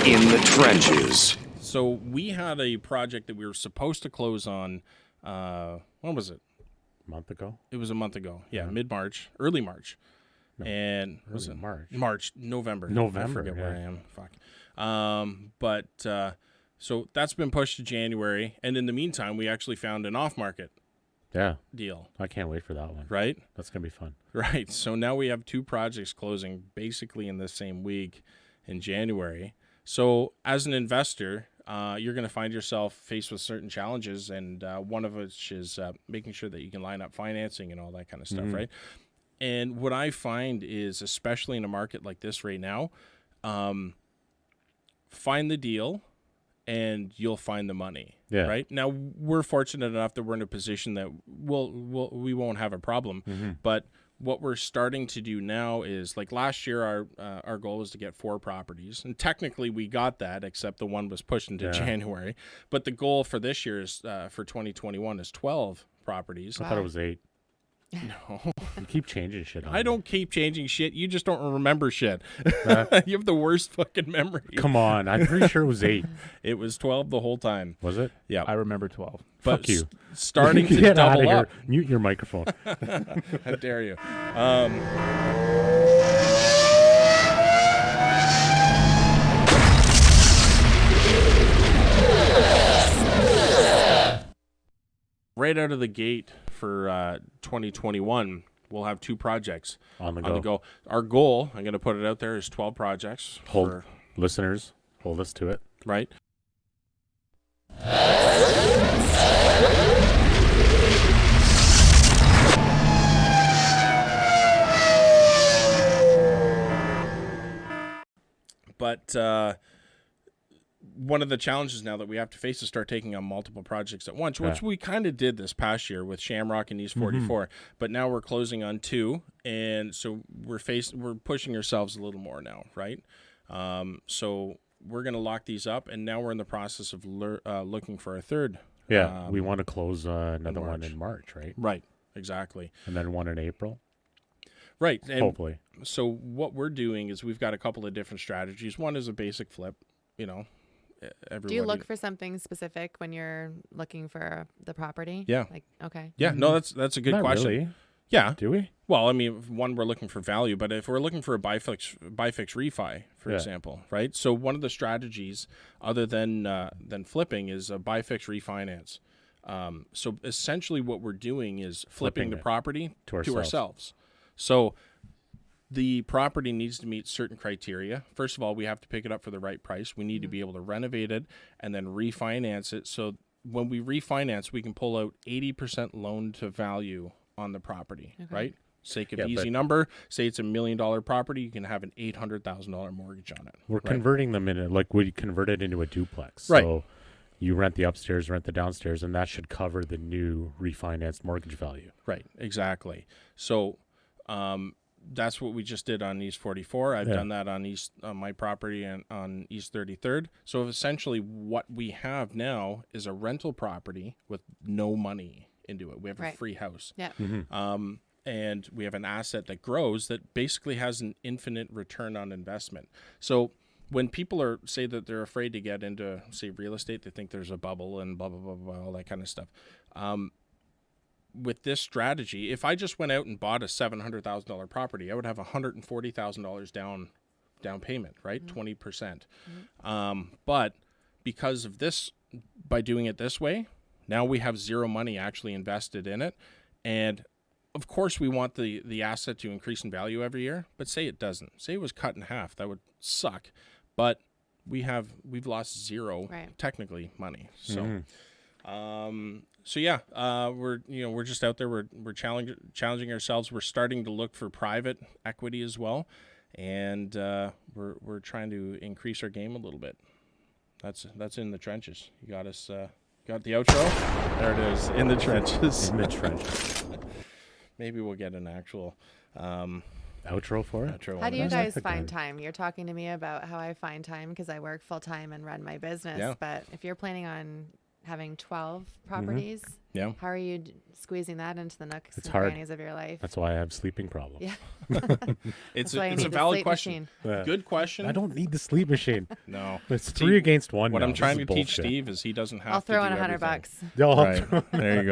Speaker 1: In the Trenches.
Speaker 2: So we had a project that we were supposed to close on. When was it?
Speaker 3: A month ago?
Speaker 2: It was a month ago. Yeah, mid-March, early March.
Speaker 3: No,
Speaker 2: And was it
Speaker 3: March.
Speaker 2: November.
Speaker 3: November,
Speaker 2: I forget where I
Speaker 3: yeah.
Speaker 2: am. Fuck. So that's been pushed to January, and in the meantime, we actually found an off-market
Speaker 3: Yeah.
Speaker 2: deal.
Speaker 3: I can't wait for that one.
Speaker 2: Right.
Speaker 3: That's going to be fun.
Speaker 2: Right. So now we have 2 projects closing basically in the same week in January. So as an investor, you're going to find yourself faced with certain challenges, and one of which is making sure that you can line up financing and all that kind of stuff, right? And what I find is, especially in a market like this right now, find the deal and you'll find the money.
Speaker 3: Yeah.
Speaker 2: Right now, we're fortunate enough that we're in a position that we won't have a problem. But what we're starting to do now is, like last year, our goal was to get 4 properties, and technically we got that, except the one was pushed into January. But the goal for this year is for 2021 is 12 properties.
Speaker 3: I thought it was 8.
Speaker 2: No,
Speaker 3: You keep changing shit on
Speaker 2: I
Speaker 3: me.
Speaker 2: don't keep changing shit. You just don't remember shit. You have the worst fucking memory.
Speaker 3: Come on. I'm pretty sure it was 8.
Speaker 2: It was 12 the whole time.
Speaker 3: Was it?
Speaker 2: Yeah.
Speaker 5: I remember 12.
Speaker 2: But
Speaker 3: Fuck you.
Speaker 2: Starting to
Speaker 3: Get outta
Speaker 2: double
Speaker 3: here.
Speaker 2: up.
Speaker 3: Mute your microphone.
Speaker 2: How dare you? Right out of the gate for 2021, we'll have 2 projects
Speaker 3: On the
Speaker 2: on the
Speaker 3: go.
Speaker 2: go. Our goal, I'm going to put it out there, is 12 projects.
Speaker 3: Hold. Listeners, hold us to it.
Speaker 2: Right? But one of the challenges now that we have to face is start taking on multiple projects at once, which we kind of did this past year with Shamrock and East 44. But now we're closing on 2, and so we're pushing ourselves a little more now, right? So we're going to lock these up, and now we're in the process of looking for a third.
Speaker 3: Yeah. We want to close another one
Speaker 2: March.
Speaker 3: in March, right?
Speaker 2: Right, exactly.
Speaker 3: And then one in April,
Speaker 2: Right. And
Speaker 3: hopefully.
Speaker 2: so what we're doing is we've got a couple of different strategies. One is a basic flip,
Speaker 4: Do you look for something specific when you're looking for the property?
Speaker 2: Yeah.
Speaker 4: Like, okay.
Speaker 2: Yeah, no, that's a good
Speaker 3: Not
Speaker 2: question.
Speaker 3: really.
Speaker 2: Yeah.
Speaker 3: Do we?
Speaker 2: Well, I mean, one, we're looking for value, but if we're looking for a buy fix refi, for example, right? So one of the strategies, other than flipping, is a buy fix refinance. So essentially what we're doing is flipping the
Speaker 3: it
Speaker 2: property
Speaker 3: to
Speaker 2: to ourselves. So the property needs to meet certain criteria. First of all, we have to pick it up for the right price. We need to be able to renovate it and then refinance it. So when we refinance, we can pull out 80% loan to value on the property, right? Sake of easy number, say it's $1 million property, you can have an $800,000 mortgage on it.
Speaker 3: We're converting them into, like, we convert it into a duplex.
Speaker 2: Right.
Speaker 3: So you rent the upstairs, rent the downstairs, and that should cover the new refinanced mortgage value.
Speaker 2: Right, exactly. So that's what we just did on East 44. I've done that on my property and on East 33rd. So essentially what we have now is a rental property with no money into it. We have a free house.
Speaker 4: Yeah.
Speaker 2: And we have an asset that grows that basically has an infinite return on investment. So when people say that they're afraid to get into, say, real estate, they think there's a bubble and blah, blah, blah, blah, all that kind of stuff. With this strategy, if I just went out and bought a $700,000 property, I would have $140,000 down payment, right? 20%. But because of this, by doing it this way, now we have zero money actually invested in it. And of course, we want the asset to increase in value every year, but say it doesn't. Say it was cut in half. That would suck. But we've lost zero, technically, money. So, we're just out there. We're challenging ourselves. We're starting to look for private equity as well, and we're trying to increase our game a little bit. That's in the trenches. You got us. Got the outro. There it is. In the trenches.
Speaker 3: In the trenches.
Speaker 2: Maybe we'll get an actual
Speaker 3: outro for it.
Speaker 4: How do you guys find time? You're talking to me about how I find time because I work full time and run my business.
Speaker 2: Yeah.
Speaker 4: But if you're planning on having 12 properties,
Speaker 2: Yeah.
Speaker 4: how are you squeezing that into the nooks and
Speaker 3: hard.
Speaker 4: crannies of your life?
Speaker 3: That's why I have sleeping problems.
Speaker 4: Yeah.
Speaker 2: It's
Speaker 4: why you
Speaker 2: a
Speaker 4: need the
Speaker 2: valid
Speaker 4: sleep
Speaker 2: question.
Speaker 4: machine.
Speaker 2: Good question.
Speaker 3: I don't need the sleep machine.
Speaker 2: No.
Speaker 3: It's 3 against 1
Speaker 2: What
Speaker 3: now.
Speaker 2: I'm
Speaker 3: This
Speaker 2: trying
Speaker 3: is
Speaker 2: to teach
Speaker 3: bullshit.
Speaker 2: Steve is he doesn't have
Speaker 4: I'll
Speaker 2: to
Speaker 4: throw
Speaker 2: do
Speaker 4: in
Speaker 2: everything.
Speaker 4: $100.
Speaker 2: Right. There you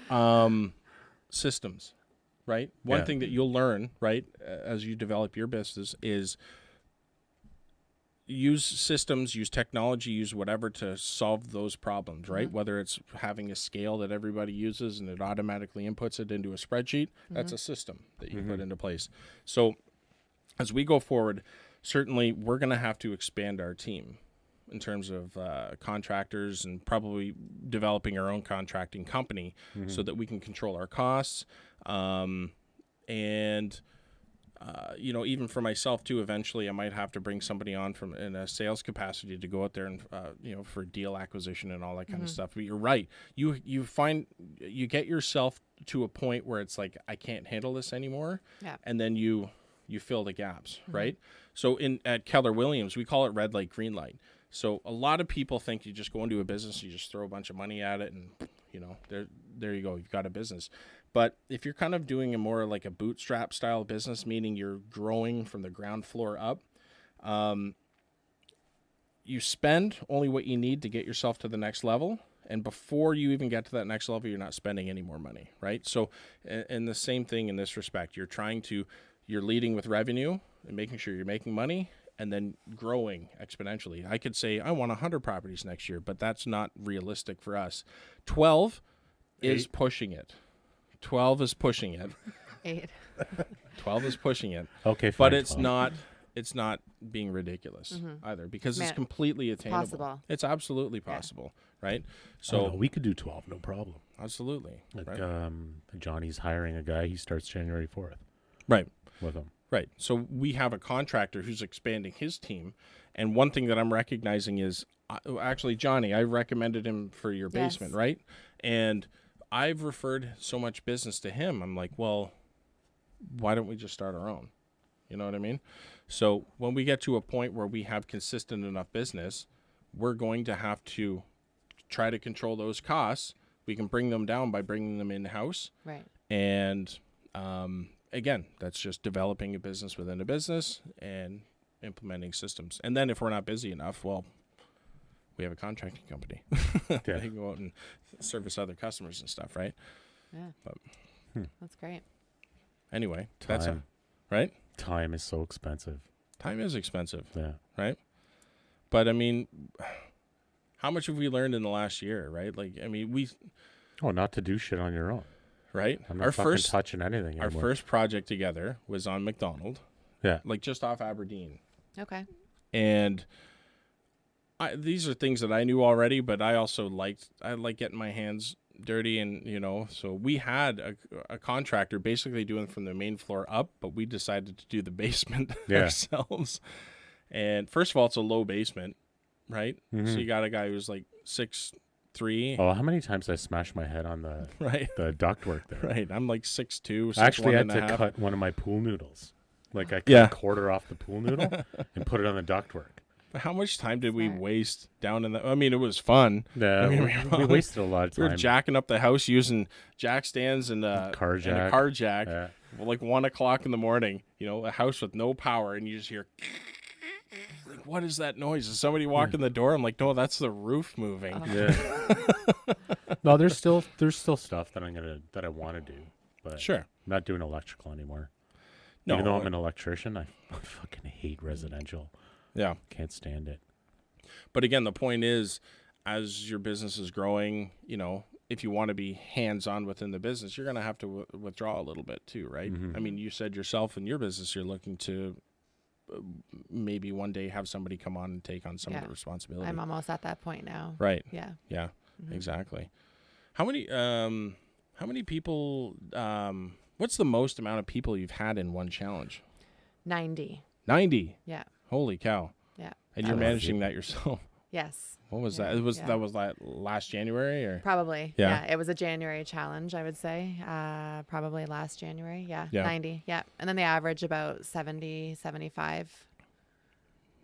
Speaker 2: go. Systems, right? One thing that you'll learn, right, as you develop your business is use systems, use technology, use whatever to solve those problems, right? Whether it's having a scale that everybody uses and it automatically inputs it into a spreadsheet, that's a system that you put into place. So as we go forward, certainly we're going to have to expand our team in terms of contractors and probably developing our own contracting company so that we can control our costs. Even for myself too, eventually I might have to bring somebody on from in a sales capacity to go out there and, for deal acquisition and all that kind of stuff. But you're right. You get yourself to a point where it's like, I can't handle this anymore. Yeah. And then you fill the gaps, right? So at Keller Williams, we call it red light, green light. So a lot of people think you just go into a business, you just throw a bunch of money at it and, there you go. You've got a business. But if you're kind of doing a more like a bootstrap style business, meaning you're growing from the ground floor up, you spend only what you need to get yourself to the next level. And before you even get to that next level, you're not spending any more money, right? So, and the same thing in this respect, you're leading with revenue and making sure you're making money and then growing exponentially. I could say I want 100 properties next year, but that's not realistic for us. 12 is pushing it. 12 is pushing it.
Speaker 4: 8.
Speaker 2: 12 is pushing it.
Speaker 3: Okay, fine.
Speaker 2: But it's not being ridiculous either because it's completely attainable.
Speaker 4: Possible.
Speaker 2: It's absolutely possible, right? So
Speaker 3: we could do 12, no problem.
Speaker 2: Absolutely.
Speaker 3: Like,
Speaker 2: right?
Speaker 3: Johnny's hiring a guy. He starts January 4th.
Speaker 2: Right.
Speaker 3: With him.
Speaker 2: Right. So we have a contractor who's expanding his team. And one thing that I'm recognizing is, actually, Johnny, I recommended him for your basement, right? And I've referred so much business to him. I'm like, well, why don't we just start our own? You know what I mean? So when we get to a point where we have consistent enough business, we're going to have to try to control those costs. We can bring them down by bringing them in-house.
Speaker 4: Right.
Speaker 2: And again, that's just developing a business within a business and implementing systems. And then if we're not busy enough, well, we have a contracting company. They can go out and service other customers and stuff, right?
Speaker 4: Yeah.
Speaker 2: But,
Speaker 4: that's great.
Speaker 2: Anyway, that's it, right?
Speaker 3: Time is so expensive.
Speaker 2: Time is expensive.
Speaker 3: Yeah.
Speaker 2: Right? But, I mean, how much have we learned in the last year, right? Like, I mean,
Speaker 3: not to do shit on your own.
Speaker 2: right?
Speaker 3: I'm not fucking touching anything
Speaker 2: Our
Speaker 3: anymore.
Speaker 2: first project together was on McDonald.
Speaker 3: Yeah.
Speaker 2: Like just off Aberdeen.
Speaker 4: Okay.
Speaker 2: And these are things that I knew already, but I also like getting my hands dirty, and so we had a contractor basically doing from the main floor up, but we decided to do the basement ourselves. And first of all, it's a low basement, right?
Speaker 3: Mm-hmm.
Speaker 2: So you got a guy who's like 6'3".
Speaker 3: Oh, how many times I smashed my head on the
Speaker 2: right,
Speaker 3: the ductwork there?
Speaker 2: right. I'm like 6'2".
Speaker 3: I actually had to cut one of my pool noodles. Like I cut a quarter off the pool noodle and put it on the ductwork.
Speaker 2: How much time did we waste down in the? I mean, it was fun.
Speaker 3: Yeah, we wasted a lot of time.
Speaker 2: We were jacking up the house using jack stands and a car jack.
Speaker 3: Yeah.
Speaker 2: Well, like 1 o'clock in the morning, a house with no power, and you just hear. Like, what is that noise? Is somebody walking the door? I'm like, no, that's the roof moving.
Speaker 3: Yeah. No, there's still stuff that I want to do, but
Speaker 2: sure,
Speaker 3: I'm not doing electrical anymore.
Speaker 2: No,
Speaker 3: even though I'm an electrician, I fucking hate residential.
Speaker 2: Yeah,
Speaker 3: can't stand it.
Speaker 2: But again, the point is, as your business is growing, if you want to be hands-on within the business, you're going to have to withdraw a little bit too, right?
Speaker 3: Mm-hmm.
Speaker 2: I mean, you said yourself in your business, you're looking to maybe one day have somebody come on and take on some of the responsibility.
Speaker 4: I'm almost at that point now.
Speaker 2: Right.
Speaker 4: Yeah.
Speaker 2: Yeah. Mm-hmm. Exactly. How many people? What's the most amount of people you've had in one challenge?
Speaker 4: 90.
Speaker 2: 90.
Speaker 4: Yeah.
Speaker 2: Holy cow.
Speaker 4: Yeah.
Speaker 2: And you're managing that yourself.
Speaker 4: Yes.
Speaker 2: What was that? That was like last January or?
Speaker 4: Probably.
Speaker 2: Yeah.
Speaker 4: It was a January challenge, I would say. Probably last January. Yeah.
Speaker 2: Yeah.
Speaker 4: 90. Yeah. And then they average about 70, 75.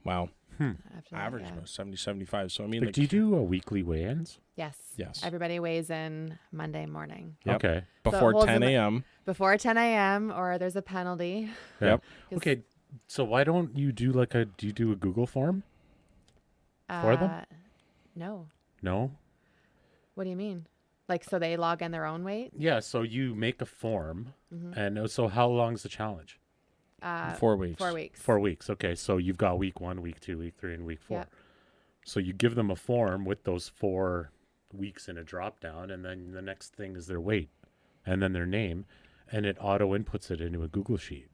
Speaker 2: Wow.
Speaker 4: After that,
Speaker 2: Average about 70, 75. So I mean,
Speaker 3: do you do weekly weigh-ins?
Speaker 4: Yes.
Speaker 2: Yes.
Speaker 4: Everybody weighs in Monday morning.
Speaker 2: Yep.
Speaker 3: Okay.
Speaker 2: Before
Speaker 4: So
Speaker 2: 10 a.m.
Speaker 4: Before 10 a.m. or there's a penalty.
Speaker 2: Yep.
Speaker 3: Okay. So why don't you do do you do a Google form for them?
Speaker 4: No.
Speaker 3: No?
Speaker 4: What do you mean? Like, so they log in their own weight?
Speaker 3: Yeah, so you make a form, and so how long's the challenge?
Speaker 2: 4 weeks.
Speaker 4: 4 weeks.
Speaker 3: 4 weeks. Okay, so you've got week 1, week 2, week 3, and week 4.
Speaker 4: Yeah.
Speaker 3: So you give them a form with those 4 weeks in a drop down, and then the next thing is their weight, and then their name, and it auto inputs it into a Google sheet.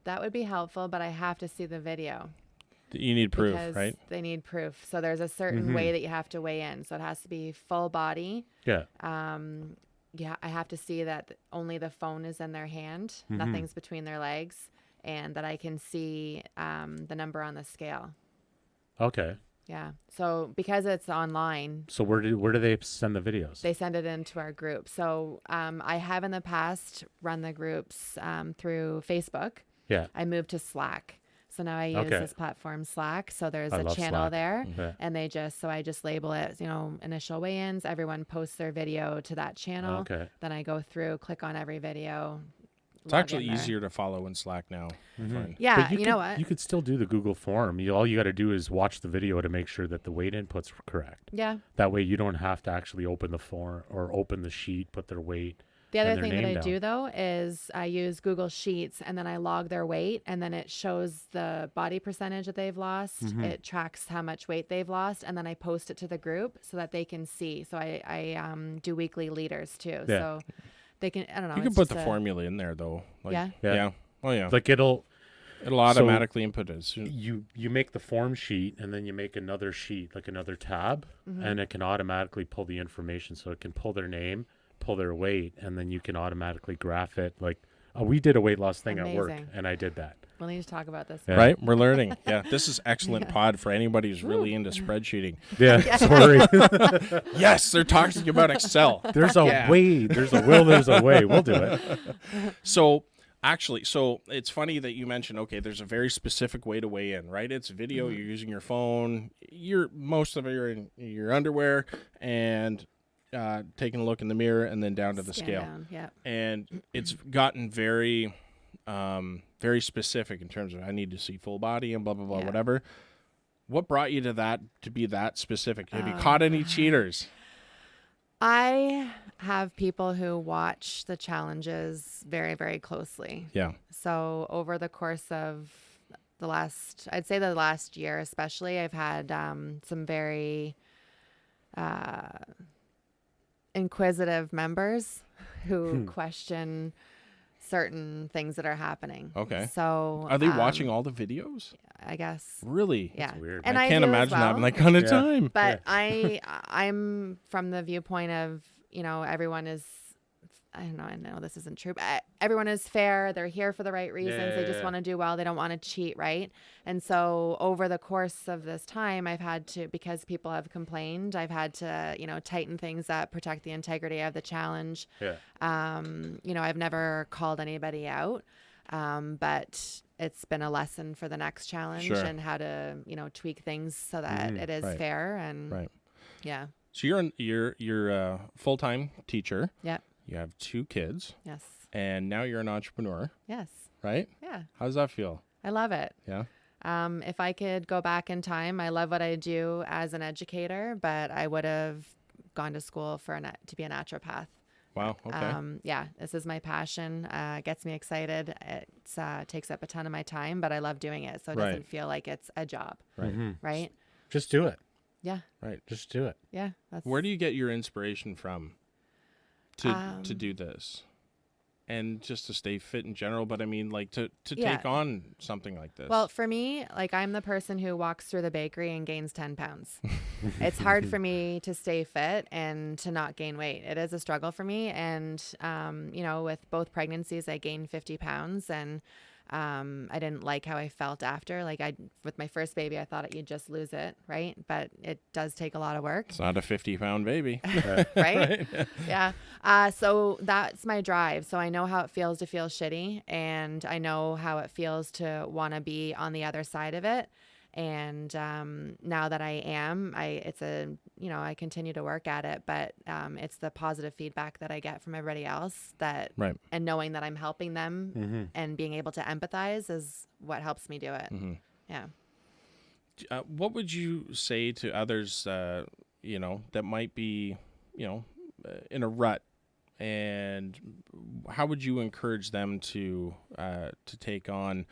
Speaker 4: That would be helpful, but I have to see the video.
Speaker 2: You need proof,
Speaker 4: because
Speaker 2: right?
Speaker 4: They need proof. So there's a certain way that you have to weigh in. So it has to be full body.
Speaker 3: Yeah.
Speaker 4: Yeah, I have to see that only the phone is in their hand, nothing's between their legs, and that I can see the number on the scale.
Speaker 3: Okay.
Speaker 4: Yeah. So because it's online.
Speaker 3: So where do they send the videos?
Speaker 4: They send it into our group. So I have in the past run the groups through Facebook.
Speaker 3: Yeah.
Speaker 4: I moved to Slack. So now I use this platform Slack. So there's a channel
Speaker 3: Slack.
Speaker 4: there,
Speaker 3: Okay.
Speaker 4: and I just label it, initial weigh-ins. Everyone posts their video to that channel.
Speaker 3: Okay.
Speaker 4: Then I go through, click on every video.
Speaker 2: It's actually easier to follow in Slack now.
Speaker 4: Yeah,
Speaker 3: But
Speaker 4: know what?
Speaker 3: You could still do the Google form. All you got to do is watch the video to make sure that the weight input's correct.
Speaker 4: Yeah.
Speaker 3: That way you don't have to actually open the form or open the sheet, put their weight.
Speaker 4: The other
Speaker 3: and their
Speaker 4: thing that
Speaker 3: name
Speaker 4: I
Speaker 3: down.
Speaker 4: do, though, is I use Google Sheets, and then I log their weight, and then it shows the body percentage that they've lost. It tracks how much weight they've lost, and then I post it to the group so that they can see. So I do weekly leaders, too.
Speaker 3: Yeah.
Speaker 4: So they can, I don't know.
Speaker 2: You can put the formula in there, though. Like,
Speaker 4: Yeah?
Speaker 2: Yeah. Oh, yeah.
Speaker 3: Like it'll
Speaker 2: automatically input it.
Speaker 3: you make the form sheet and then you make another sheet, like another tab, and it can automatically pull the information. So it can pull their name, pull their weight, and then you can automatically graph it. Like we did a weight loss thing at work,
Speaker 4: Amazing.
Speaker 3: and I did that.
Speaker 4: We'll need to talk about this.
Speaker 3: Yeah.
Speaker 2: Right? We're learning. Yeah. This is excellent pod for anybody who's really into spreadsheeting.
Speaker 3: Yeah, sorry.
Speaker 2: Yes, they're talking about Excel.
Speaker 3: There's a way. There's a will. There's a way. We'll do it.
Speaker 2: So it's funny that you mentioned, okay, there's a very specific way to weigh in, right? It's video. You're using your phone. Most of it you're in your underwear and taking a look in the mirror and then down to the
Speaker 4: Scan
Speaker 2: scale.
Speaker 4: down, yeah.
Speaker 2: And it's gotten very, very specific in terms of I need to see full body and blah, blah, blah,
Speaker 4: Yeah.
Speaker 2: whatever. What brought you to be that specific? Have you caught any cheaters?
Speaker 4: I have people who watch the challenges very, very closely.
Speaker 2: Yeah.
Speaker 4: So over the course of the last year especially, I've had some very inquisitive members who question certain things that are happening.
Speaker 2: Okay.
Speaker 4: So
Speaker 2: Are they watching all the videos?
Speaker 4: I guess.
Speaker 2: Really?
Speaker 4: Yeah.
Speaker 3: weird.
Speaker 4: And
Speaker 2: I
Speaker 4: I
Speaker 2: can't
Speaker 4: do as
Speaker 2: imagine
Speaker 4: well.
Speaker 2: having that kind of
Speaker 3: Yeah.
Speaker 2: time.
Speaker 4: But I'm from the viewpoint of, everyone is, I know this isn't true, but everyone is fair. They're here for the right reasons. They just want to do well. They don't want to cheat, right? And so over the course of this time, I've had to, because people have complained, I've had to, tighten things up, protect the integrity of the challenge.
Speaker 3: Yeah.
Speaker 4: I've never called anybody out, but it's been a lesson for the next challenge
Speaker 2: Sure.
Speaker 4: and how to, tweak things so that it is
Speaker 2: Right.
Speaker 4: fair. And
Speaker 2: Right.
Speaker 4: yeah.
Speaker 2: So you're a full-time teacher.
Speaker 4: Yep.
Speaker 2: You have 2 kids,
Speaker 4: Yes.
Speaker 2: and now you're an entrepreneur,
Speaker 4: Yes.
Speaker 2: right?
Speaker 4: Yeah.
Speaker 2: How does that feel?
Speaker 4: I love it.
Speaker 2: Yeah.
Speaker 4: If I could go back in time, I love what I do as an educator, but I would have gone to school to be a naturopath.
Speaker 2: Wow. Okay.
Speaker 4: Yeah, this is my passion. It gets me excited. It takes up a ton of my time, but I love doing it. So it
Speaker 2: Right.
Speaker 4: doesn't feel like it's a job.
Speaker 2: Right.
Speaker 4: Right?
Speaker 3: Just do it.
Speaker 4: Yeah.
Speaker 2: Right.
Speaker 3: Just do it.
Speaker 4: Yeah. That's
Speaker 2: Where do you get your inspiration from to do this? And just to stay fit in general, but I mean, like to
Speaker 4: Yeah.
Speaker 2: take on something like this.
Speaker 4: Well, for me, like I'm the person who walks through the bakery and gains 10 pounds. It's hard for me to stay fit and to not gain weight. It is a struggle for me. And, with both pregnancies, I gained 50 pounds and I didn't like how I felt after. Like with my first baby, I thought you'd just lose it, right? But it does take a lot of work.
Speaker 2: it's not a 50-pound baby.
Speaker 4: Right? Yeah. So that's my drive. So I know how it feels to feel shitty, and I know how it feels to want to be on the other side of it. And now that I am, I continue to work at it, but it's the positive feedback that I get from everybody else
Speaker 2: Right.
Speaker 4: and knowing that I'm helping them and being able to empathize is what helps me do it. Yeah.
Speaker 2: What would you say to others, that might be, in a rut, and how would you encourage them to take on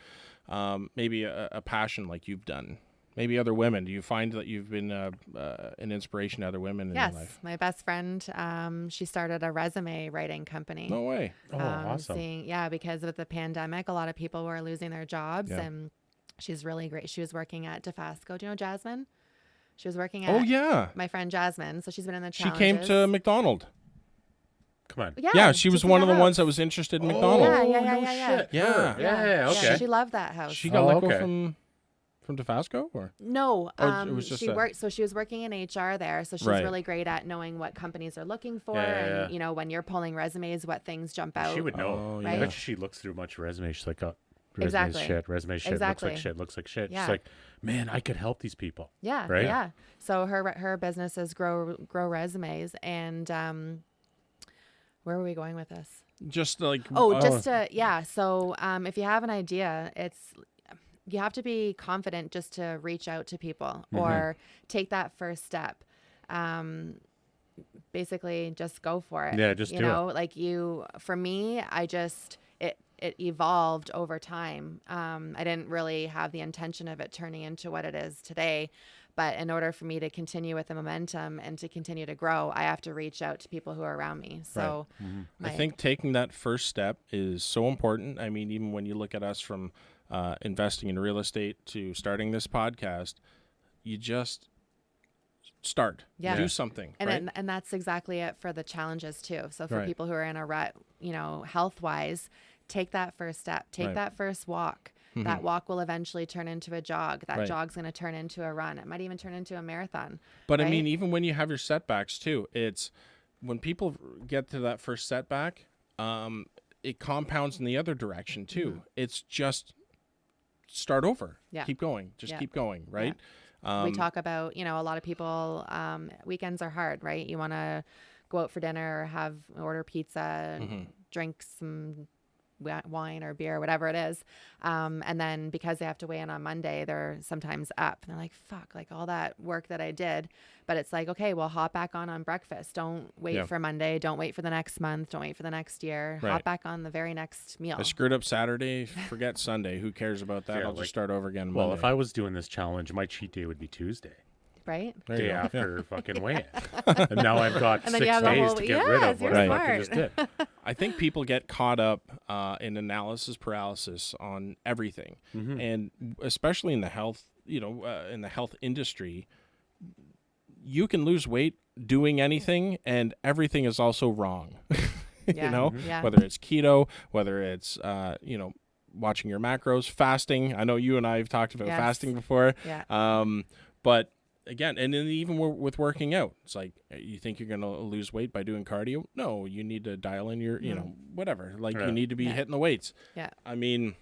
Speaker 2: maybe a passion like you've done? Maybe other women. Do you find that you've been an inspiration to other women in your life?
Speaker 4: Yes, my best friend, she started a resume writing company.
Speaker 2: No way.
Speaker 3: Oh, awesome.
Speaker 4: Because with the pandemic, a lot of people were losing their jobs,
Speaker 2: Yeah.
Speaker 4: and she's really great. She was working at Dofasco. Do you know Jasmine? She was working at
Speaker 2: Oh yeah.
Speaker 4: my friend Jasmine. So she's been in the
Speaker 2: She
Speaker 4: challenges.
Speaker 2: came to McDonald.
Speaker 3: Come on.
Speaker 2: Yeah, she was
Speaker 4: to
Speaker 2: one
Speaker 4: see
Speaker 2: of the
Speaker 4: house.
Speaker 2: ones that was interested in McDonald.
Speaker 4: Yeah,
Speaker 3: Oh,
Speaker 4: yeah.
Speaker 3: shit.
Speaker 2: Yeah.
Speaker 3: Her. Yeah. Okay.
Speaker 4: She loved that house.
Speaker 2: She got let go
Speaker 3: okay.
Speaker 2: from Dofasco, or
Speaker 4: No,
Speaker 2: Or it was just
Speaker 4: she
Speaker 2: a-
Speaker 4: worked. So she was working in HR there. So she's
Speaker 2: Right.
Speaker 4: really great at knowing what companies are looking for,
Speaker 3: Yeah,
Speaker 4: and when you're pulling resumes, what things jump out.
Speaker 3: She would know.
Speaker 2: Oh,
Speaker 4: Right?
Speaker 3: I bet she looks through much resume. She's like, oh, resume's
Speaker 4: Exactly.
Speaker 3: shit. Resume's shit.
Speaker 4: Exactly.
Speaker 3: Looks like shit. Looks like shit.
Speaker 4: Yeah.
Speaker 3: She's like, man, I could help these people.
Speaker 4: Yeah,
Speaker 3: Right?
Speaker 4: yeah. So her business is grow resumes, and where are we going with this?
Speaker 2: just like
Speaker 4: So if you have an idea, you have to be confident just to reach out to people or take that first step. Basically, just go for it.
Speaker 3: Yeah, just do it.
Speaker 4: For me, it evolved over time. I didn't really have the intention of it turning into what it is today. But in order for me to continue with the momentum and to continue to grow, I have to reach out to people who are around me. So
Speaker 2: I think taking that first step is so important. I mean, even when you look at us from investing in real estate to starting this podcast, you just start.
Speaker 4: Yeah.
Speaker 2: Do something.
Speaker 4: And
Speaker 2: right?
Speaker 4: and that's exactly it for the challenges too. So for
Speaker 2: Right.
Speaker 4: people who are in a rut, health wise, take that first step, take
Speaker 2: Right.
Speaker 4: that first walk. That walk will eventually turn into a jog. That
Speaker 2: Right.
Speaker 4: jog's going to turn into a run. It might even turn into a marathon.
Speaker 2: But I
Speaker 4: right?
Speaker 2: mean, even when you have your setbacks too, it's when people get to that first setback, it compounds in the other direction too. It's just start over.
Speaker 4: Yeah.
Speaker 2: Keep going. Just
Speaker 4: Yeah.
Speaker 2: keep going. Right.
Speaker 4: We talk about, a lot of people, weekends are hard, right? You want to go out for dinner or order pizza and drink some wine or beer, whatever it is. And then because they have to weigh in on Monday, they're sometimes up and they're like, fuck, like all that work that I did. But it's like, okay, well, hop back on breakfast. Don't wait for Monday. Don't wait for the next month. Don't wait for the next year.
Speaker 2: Right.
Speaker 4: Hop back on the very next meal.
Speaker 2: I screwed up Saturday. Forget Sunday. Who cares about that?
Speaker 3: Yeah,
Speaker 2: I'll
Speaker 3: like-
Speaker 2: just start over again
Speaker 3: Well,
Speaker 2: Monday.
Speaker 3: if I was doing this challenge, my cheat day would be Tuesday.
Speaker 4: right?
Speaker 2: There you
Speaker 3: day
Speaker 2: go. Yeah.
Speaker 3: after fucking weigh-in. And now I've got
Speaker 4: And then
Speaker 3: 6
Speaker 4: you have the
Speaker 3: days
Speaker 4: whole-
Speaker 3: to get rid of
Speaker 4: yes,
Speaker 3: what I
Speaker 4: you're
Speaker 3: fucking just did.
Speaker 2: I think people get caught up in analysis paralysis on everything, and especially in the health, in the health industry, you can lose weight doing anything, and everything is also wrong.
Speaker 4: Yeah. Yeah.
Speaker 2: Whether it's keto, whether it's watching your macros, fasting. I know you and I have talked about
Speaker 4: Yes.
Speaker 2: fasting before.
Speaker 4: Yeah.
Speaker 2: But again, and then even with working out, it's like, you think you're going to lose weight by doing cardio? No, you need to dial in your, whatever. Like, you need to be hitting the weights.
Speaker 4: Yeah.
Speaker 2: I mean,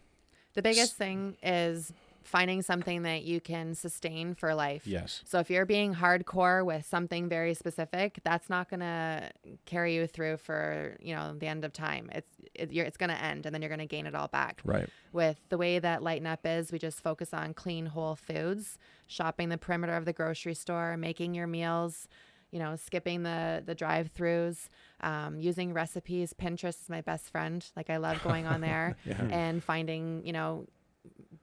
Speaker 4: The biggest thing is finding something that you can sustain for life.
Speaker 2: yes.
Speaker 4: So if you're being hardcore with something very specific, that's not going to carry you through for, the end of time. It's going to end, and then you're going to gain it all back.
Speaker 2: Right.
Speaker 4: With the way that Lighten Up is, we just focus on clean, whole foods, shopping the perimeter of the grocery store, making your meals, skipping the drive-throughs, using recipes. Pinterest is my best friend. Like, I love going on there and finding,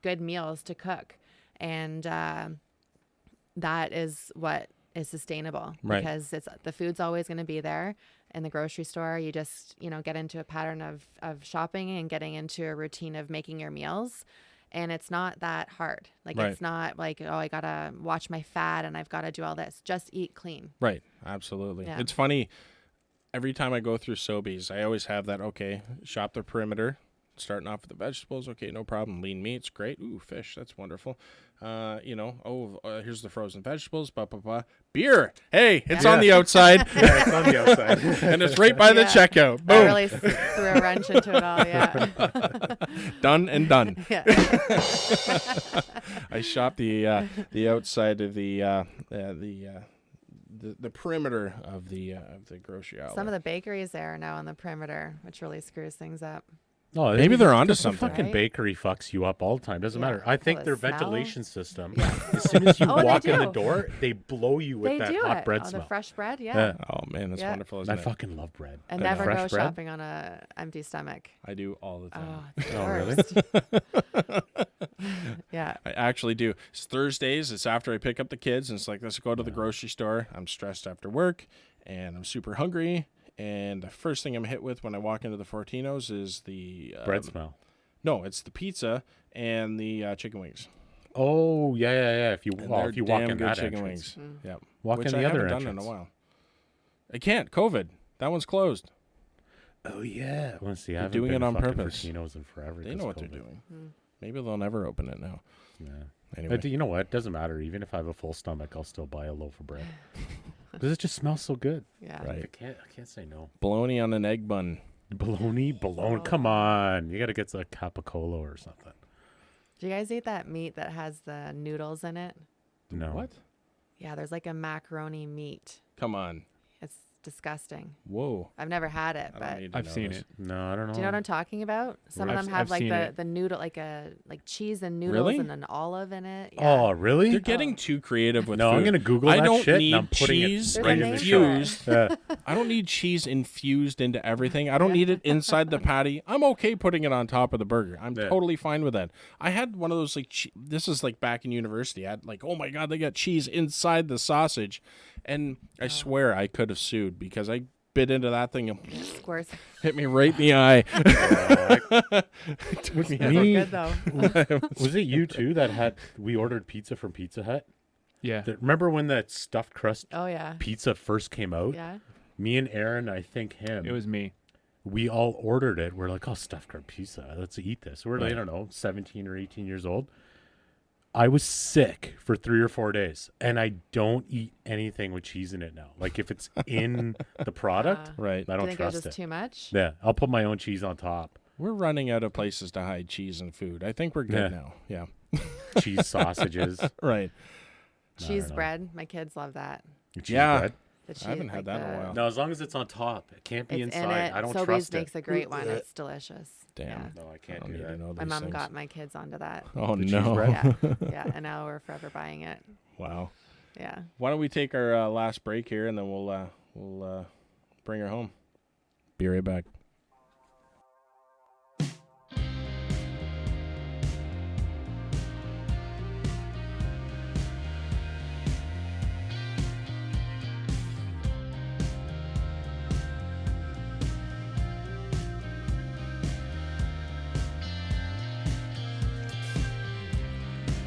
Speaker 4: good meals to cook. And that is what is sustainable,
Speaker 2: Right.
Speaker 4: because the food's always going to be there. In the grocery store, you just, get into a pattern of shopping and getting into a routine of making your meals. And it's not that hard. Like,
Speaker 2: Right.
Speaker 4: It's not like, oh, I got to watch my fat and I've got to do all this. Just eat clean.
Speaker 2: Right. Absolutely.
Speaker 4: Yeah.
Speaker 2: It's funny. Every time I go through Sobeys, I always have that, shop the perimeter. Starting off with the vegetables, okay, no problem. Lean meats, great. Ooh, fish, that's wonderful. Here's the frozen vegetables, blah, blah, blah. Beer, hey, it's on the outside.
Speaker 3: Yeah, it's on the outside.
Speaker 2: And it's right by the checkout.
Speaker 4: That
Speaker 2: Boom.
Speaker 4: really threw a wrench into it all, yeah.
Speaker 2: Done and done.
Speaker 4: Yeah.
Speaker 2: I shop the outside of the perimeter of the grocery outlet.
Speaker 4: Some of the bakeries there are now on the perimeter, which really screws things up.
Speaker 3: No,
Speaker 2: Maybe they're onto
Speaker 3: the
Speaker 2: something.
Speaker 3: fucking
Speaker 4: Right?
Speaker 3: bakery fucks you up all the time. Doesn't
Speaker 4: Yeah.
Speaker 3: matter. I think
Speaker 4: the
Speaker 3: their
Speaker 4: smell.
Speaker 3: ventilation system, as soon as you
Speaker 4: Oh, they
Speaker 3: walk in the
Speaker 4: do.
Speaker 3: door, they blow you with
Speaker 4: They
Speaker 3: that
Speaker 4: do
Speaker 3: hot
Speaker 4: it.
Speaker 3: bread
Speaker 4: Oh,
Speaker 3: smell.
Speaker 4: the fresh bread, yeah.
Speaker 3: Yeah.
Speaker 2: Oh man, that's
Speaker 4: Yeah.
Speaker 2: wonderful, isn't
Speaker 3: I
Speaker 2: it?
Speaker 3: fucking love bread.
Speaker 4: And
Speaker 3: Like
Speaker 4: never
Speaker 3: fresh
Speaker 4: go
Speaker 3: bread?
Speaker 4: shopping on a empty stomach.
Speaker 2: I do all the time.
Speaker 4: Oh, it's the
Speaker 3: Oh, really?
Speaker 4: worst. Yeah.
Speaker 2: I actually do. It's Thursdays. It's after I pick up the kids, and it's like, let's go to the grocery store. I'm stressed after work, and I'm super hungry. And the first thing I'm hit with when I walk into the Fortinos is the
Speaker 3: Bread smell.
Speaker 2: No, it's the pizza and the chicken wings.
Speaker 3: Oh yeah. If you
Speaker 2: And
Speaker 3: walk
Speaker 2: they're
Speaker 3: in
Speaker 2: damn good
Speaker 3: that
Speaker 2: chicken
Speaker 3: entrance.
Speaker 2: wings. Yep.
Speaker 3: Walk
Speaker 2: Which
Speaker 3: in the
Speaker 2: I
Speaker 3: other
Speaker 2: haven't done
Speaker 3: entrance.
Speaker 2: in a while. I can't. COVID. That one's closed.
Speaker 3: Oh yeah. Let's see. I
Speaker 2: They're
Speaker 3: haven't
Speaker 2: doing
Speaker 3: been
Speaker 2: it
Speaker 3: to
Speaker 2: on
Speaker 3: fucking
Speaker 2: purpose.
Speaker 3: Fortino's in forever.
Speaker 2: They
Speaker 3: 'cause
Speaker 2: know
Speaker 3: of
Speaker 2: what they're
Speaker 3: COVID.
Speaker 2: doing. Maybe they'll never open it now.
Speaker 3: Yeah.
Speaker 2: Anyway.
Speaker 3: But you know what? It doesn't matter. Even if I have a full stomach, I'll still buy a loaf of bread because it just smells so good.
Speaker 4: Yeah.
Speaker 3: I
Speaker 2: Right.
Speaker 3: can't say no.
Speaker 2: Bologna on an egg bun.
Speaker 3: Bologna. Come on. You got to get a capicola or something.
Speaker 4: Do you guys eat that meat that has the noodles in it?
Speaker 3: No.
Speaker 2: What?
Speaker 4: Yeah, there's like a macaroni meat.
Speaker 2: Come on.
Speaker 4: It's disgusting.
Speaker 2: Whoa.
Speaker 4: I've never had it,
Speaker 2: I don't
Speaker 4: but
Speaker 2: need to
Speaker 5: I've
Speaker 2: know
Speaker 5: seen
Speaker 2: this.
Speaker 5: it.
Speaker 3: No, I don't know.
Speaker 4: do you know what I'm talking about? Some of
Speaker 5: I've-
Speaker 4: them have
Speaker 5: I've
Speaker 4: like
Speaker 5: seen
Speaker 4: the
Speaker 5: it.
Speaker 4: the noodle, like cheese and noodles
Speaker 2: Really?
Speaker 4: and an olive in it. Yeah.
Speaker 3: Oh, really?
Speaker 2: They're getting too creative with
Speaker 3: No,
Speaker 2: food.
Speaker 3: I'm gonna Google
Speaker 2: I
Speaker 3: that
Speaker 2: don't
Speaker 3: shit
Speaker 2: need
Speaker 3: and I'm putting
Speaker 2: cheese
Speaker 3: it
Speaker 4: right in the show.
Speaker 2: infused. I don't need cheese infused into everything. I don't need it inside the patty. I'm okay putting it on top of the burger. I'm
Speaker 3: Yeah.
Speaker 2: totally fine with that. I had one of those this is like back in university. I had like, oh my god, they got cheese inside the sausage, and I swear I could have sued because I bit into that thing and
Speaker 4: Squirts.
Speaker 2: hit me right in the eye.
Speaker 3: Was
Speaker 4: Those are good though.
Speaker 3: was it you too that had we ordered pizza from Pizza Hut?
Speaker 5: Yeah.
Speaker 3: Remember when that stuffed crust
Speaker 4: Oh yeah.
Speaker 3: pizza first came out?
Speaker 4: Yeah.
Speaker 3: Me and Aaron, I think him.
Speaker 5: It was me.
Speaker 3: We all ordered it. We're like, oh, stuffed crust pizza. Let's eat this. We're like,
Speaker 2: Right.
Speaker 3: I don't know, 17 or 18 years old. I was sick for 3 or 4 days, and I don't eat anything with cheese in it now. Like if it's in the product,
Speaker 2: Right.
Speaker 3: I
Speaker 4: I
Speaker 3: don't
Speaker 4: think it was
Speaker 3: trust
Speaker 4: just
Speaker 3: it.
Speaker 4: too much.
Speaker 3: Yeah, I'll put my own cheese on top.
Speaker 2: We're running out of places to hide cheese and food. I think we're good
Speaker 3: Yeah.
Speaker 2: now. Yeah.
Speaker 3: Cheese sausages.
Speaker 2: Right.
Speaker 4: Cheese
Speaker 3: know.
Speaker 4: bread. My kids love that.
Speaker 3: Cheese
Speaker 2: Yeah.
Speaker 3: bread.
Speaker 4: The cheese,
Speaker 2: I haven't had
Speaker 4: like
Speaker 2: that in a
Speaker 4: the-
Speaker 2: while.
Speaker 3: No, as long as it's on top. It can't be
Speaker 4: It's
Speaker 3: inside.
Speaker 4: in it.
Speaker 3: I don't
Speaker 4: Sobeys
Speaker 3: trust
Speaker 4: makes
Speaker 3: it.
Speaker 4: a great one. It's delicious.
Speaker 2: Damn.
Speaker 4: Yeah.
Speaker 3: No, I
Speaker 2: I
Speaker 3: can't
Speaker 2: don't
Speaker 3: do
Speaker 2: need to
Speaker 3: that.
Speaker 2: know
Speaker 4: My
Speaker 2: these
Speaker 4: mom
Speaker 2: things.
Speaker 4: got my kids onto that.
Speaker 2: Oh
Speaker 3: The cheese
Speaker 2: no.
Speaker 3: bread?
Speaker 4: Yeah. Yeah. And now we're forever buying it.
Speaker 2: Wow.
Speaker 4: Yeah.
Speaker 2: Why don't we take our last break here and then we'll bring her home. Be right back.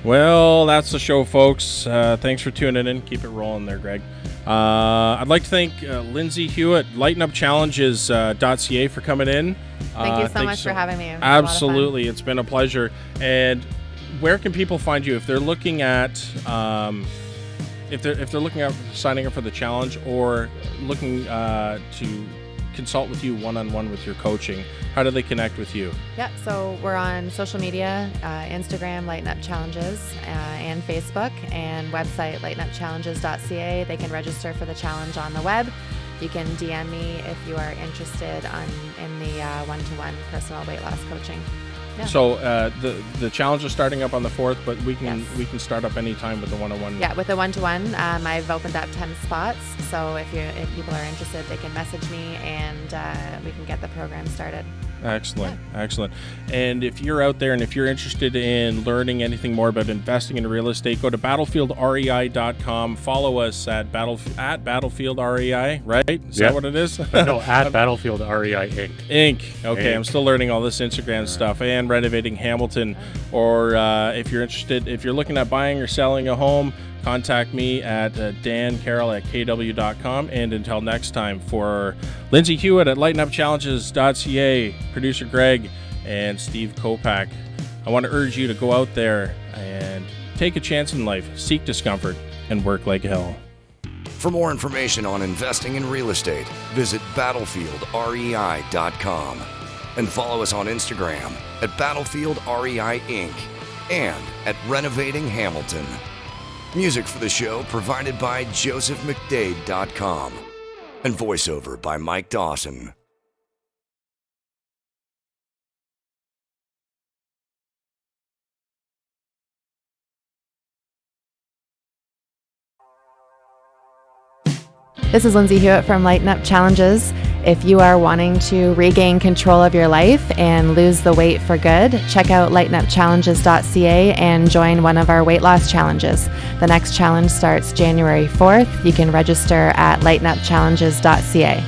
Speaker 2: Well, that's the show, folks. Thanks for tuning in. Keep it rolling there, Greg. I'd like to thank Lindsay Hewitt, LightenUpChallenges.ca for coming in.
Speaker 4: Thank you so much for having me.
Speaker 2: Absolutely. It's been a pleasure. And where can people find you if they're looking at if they're looking at signing up for the challenge or looking to consult with you one-on-one with your coaching? How do they connect with you?
Speaker 4: Yeah, so we're on social media, Instagram, Lighten Up Challenges, and Facebook, and website, LightenUpChallenges.ca. They can register for the challenge on the web. You can DM me if you are interested in the one-to-one personal weight loss coaching. Yeah.
Speaker 2: So the challenge is starting up on the 4th, but we can start up anytime with the one-on-one.
Speaker 4: Yeah, with the one-to-one, I've opened up 10 spots. So if people are interested, they can message me and we can get the program started.
Speaker 2: Excellent. And if you're out there and if you're interested in learning anything more about investing in real estate, go to battlefieldrei.com. Follow us at battlefieldrei, right? Is that what it is?
Speaker 3: No, at Battlefield REI Inc.
Speaker 2: Okay, I'm still learning all this Instagram stuff. And Renovating Hamilton. Or if you're interested, if you're looking at buying or selling a home, contact me at dancarroll@kw.com. And until next time, for Lindsay Hewitt at LightenUpChallenges.ca, producer Greg, and Steve Kopak, I want to urge you to go out there and take a chance in life, seek discomfort, and work like hell.
Speaker 1: For more information on investing in real estate, visit BattlefieldREI.com and follow us on Instagram at BattlefieldREI Inc. and at Renovating Hamilton. Music for the show provided by JosephMcDade.com and voiceover by Mike Dawson.
Speaker 4: This is Lindsay Hewitt from Lighten Up Challenges. If you are wanting to regain control of your life and lose the weight for good, check out LightenUpChallenges.ca and join one of our weight loss challenges. The next challenge starts January 4th. You can register at LightenUpChallenges.ca.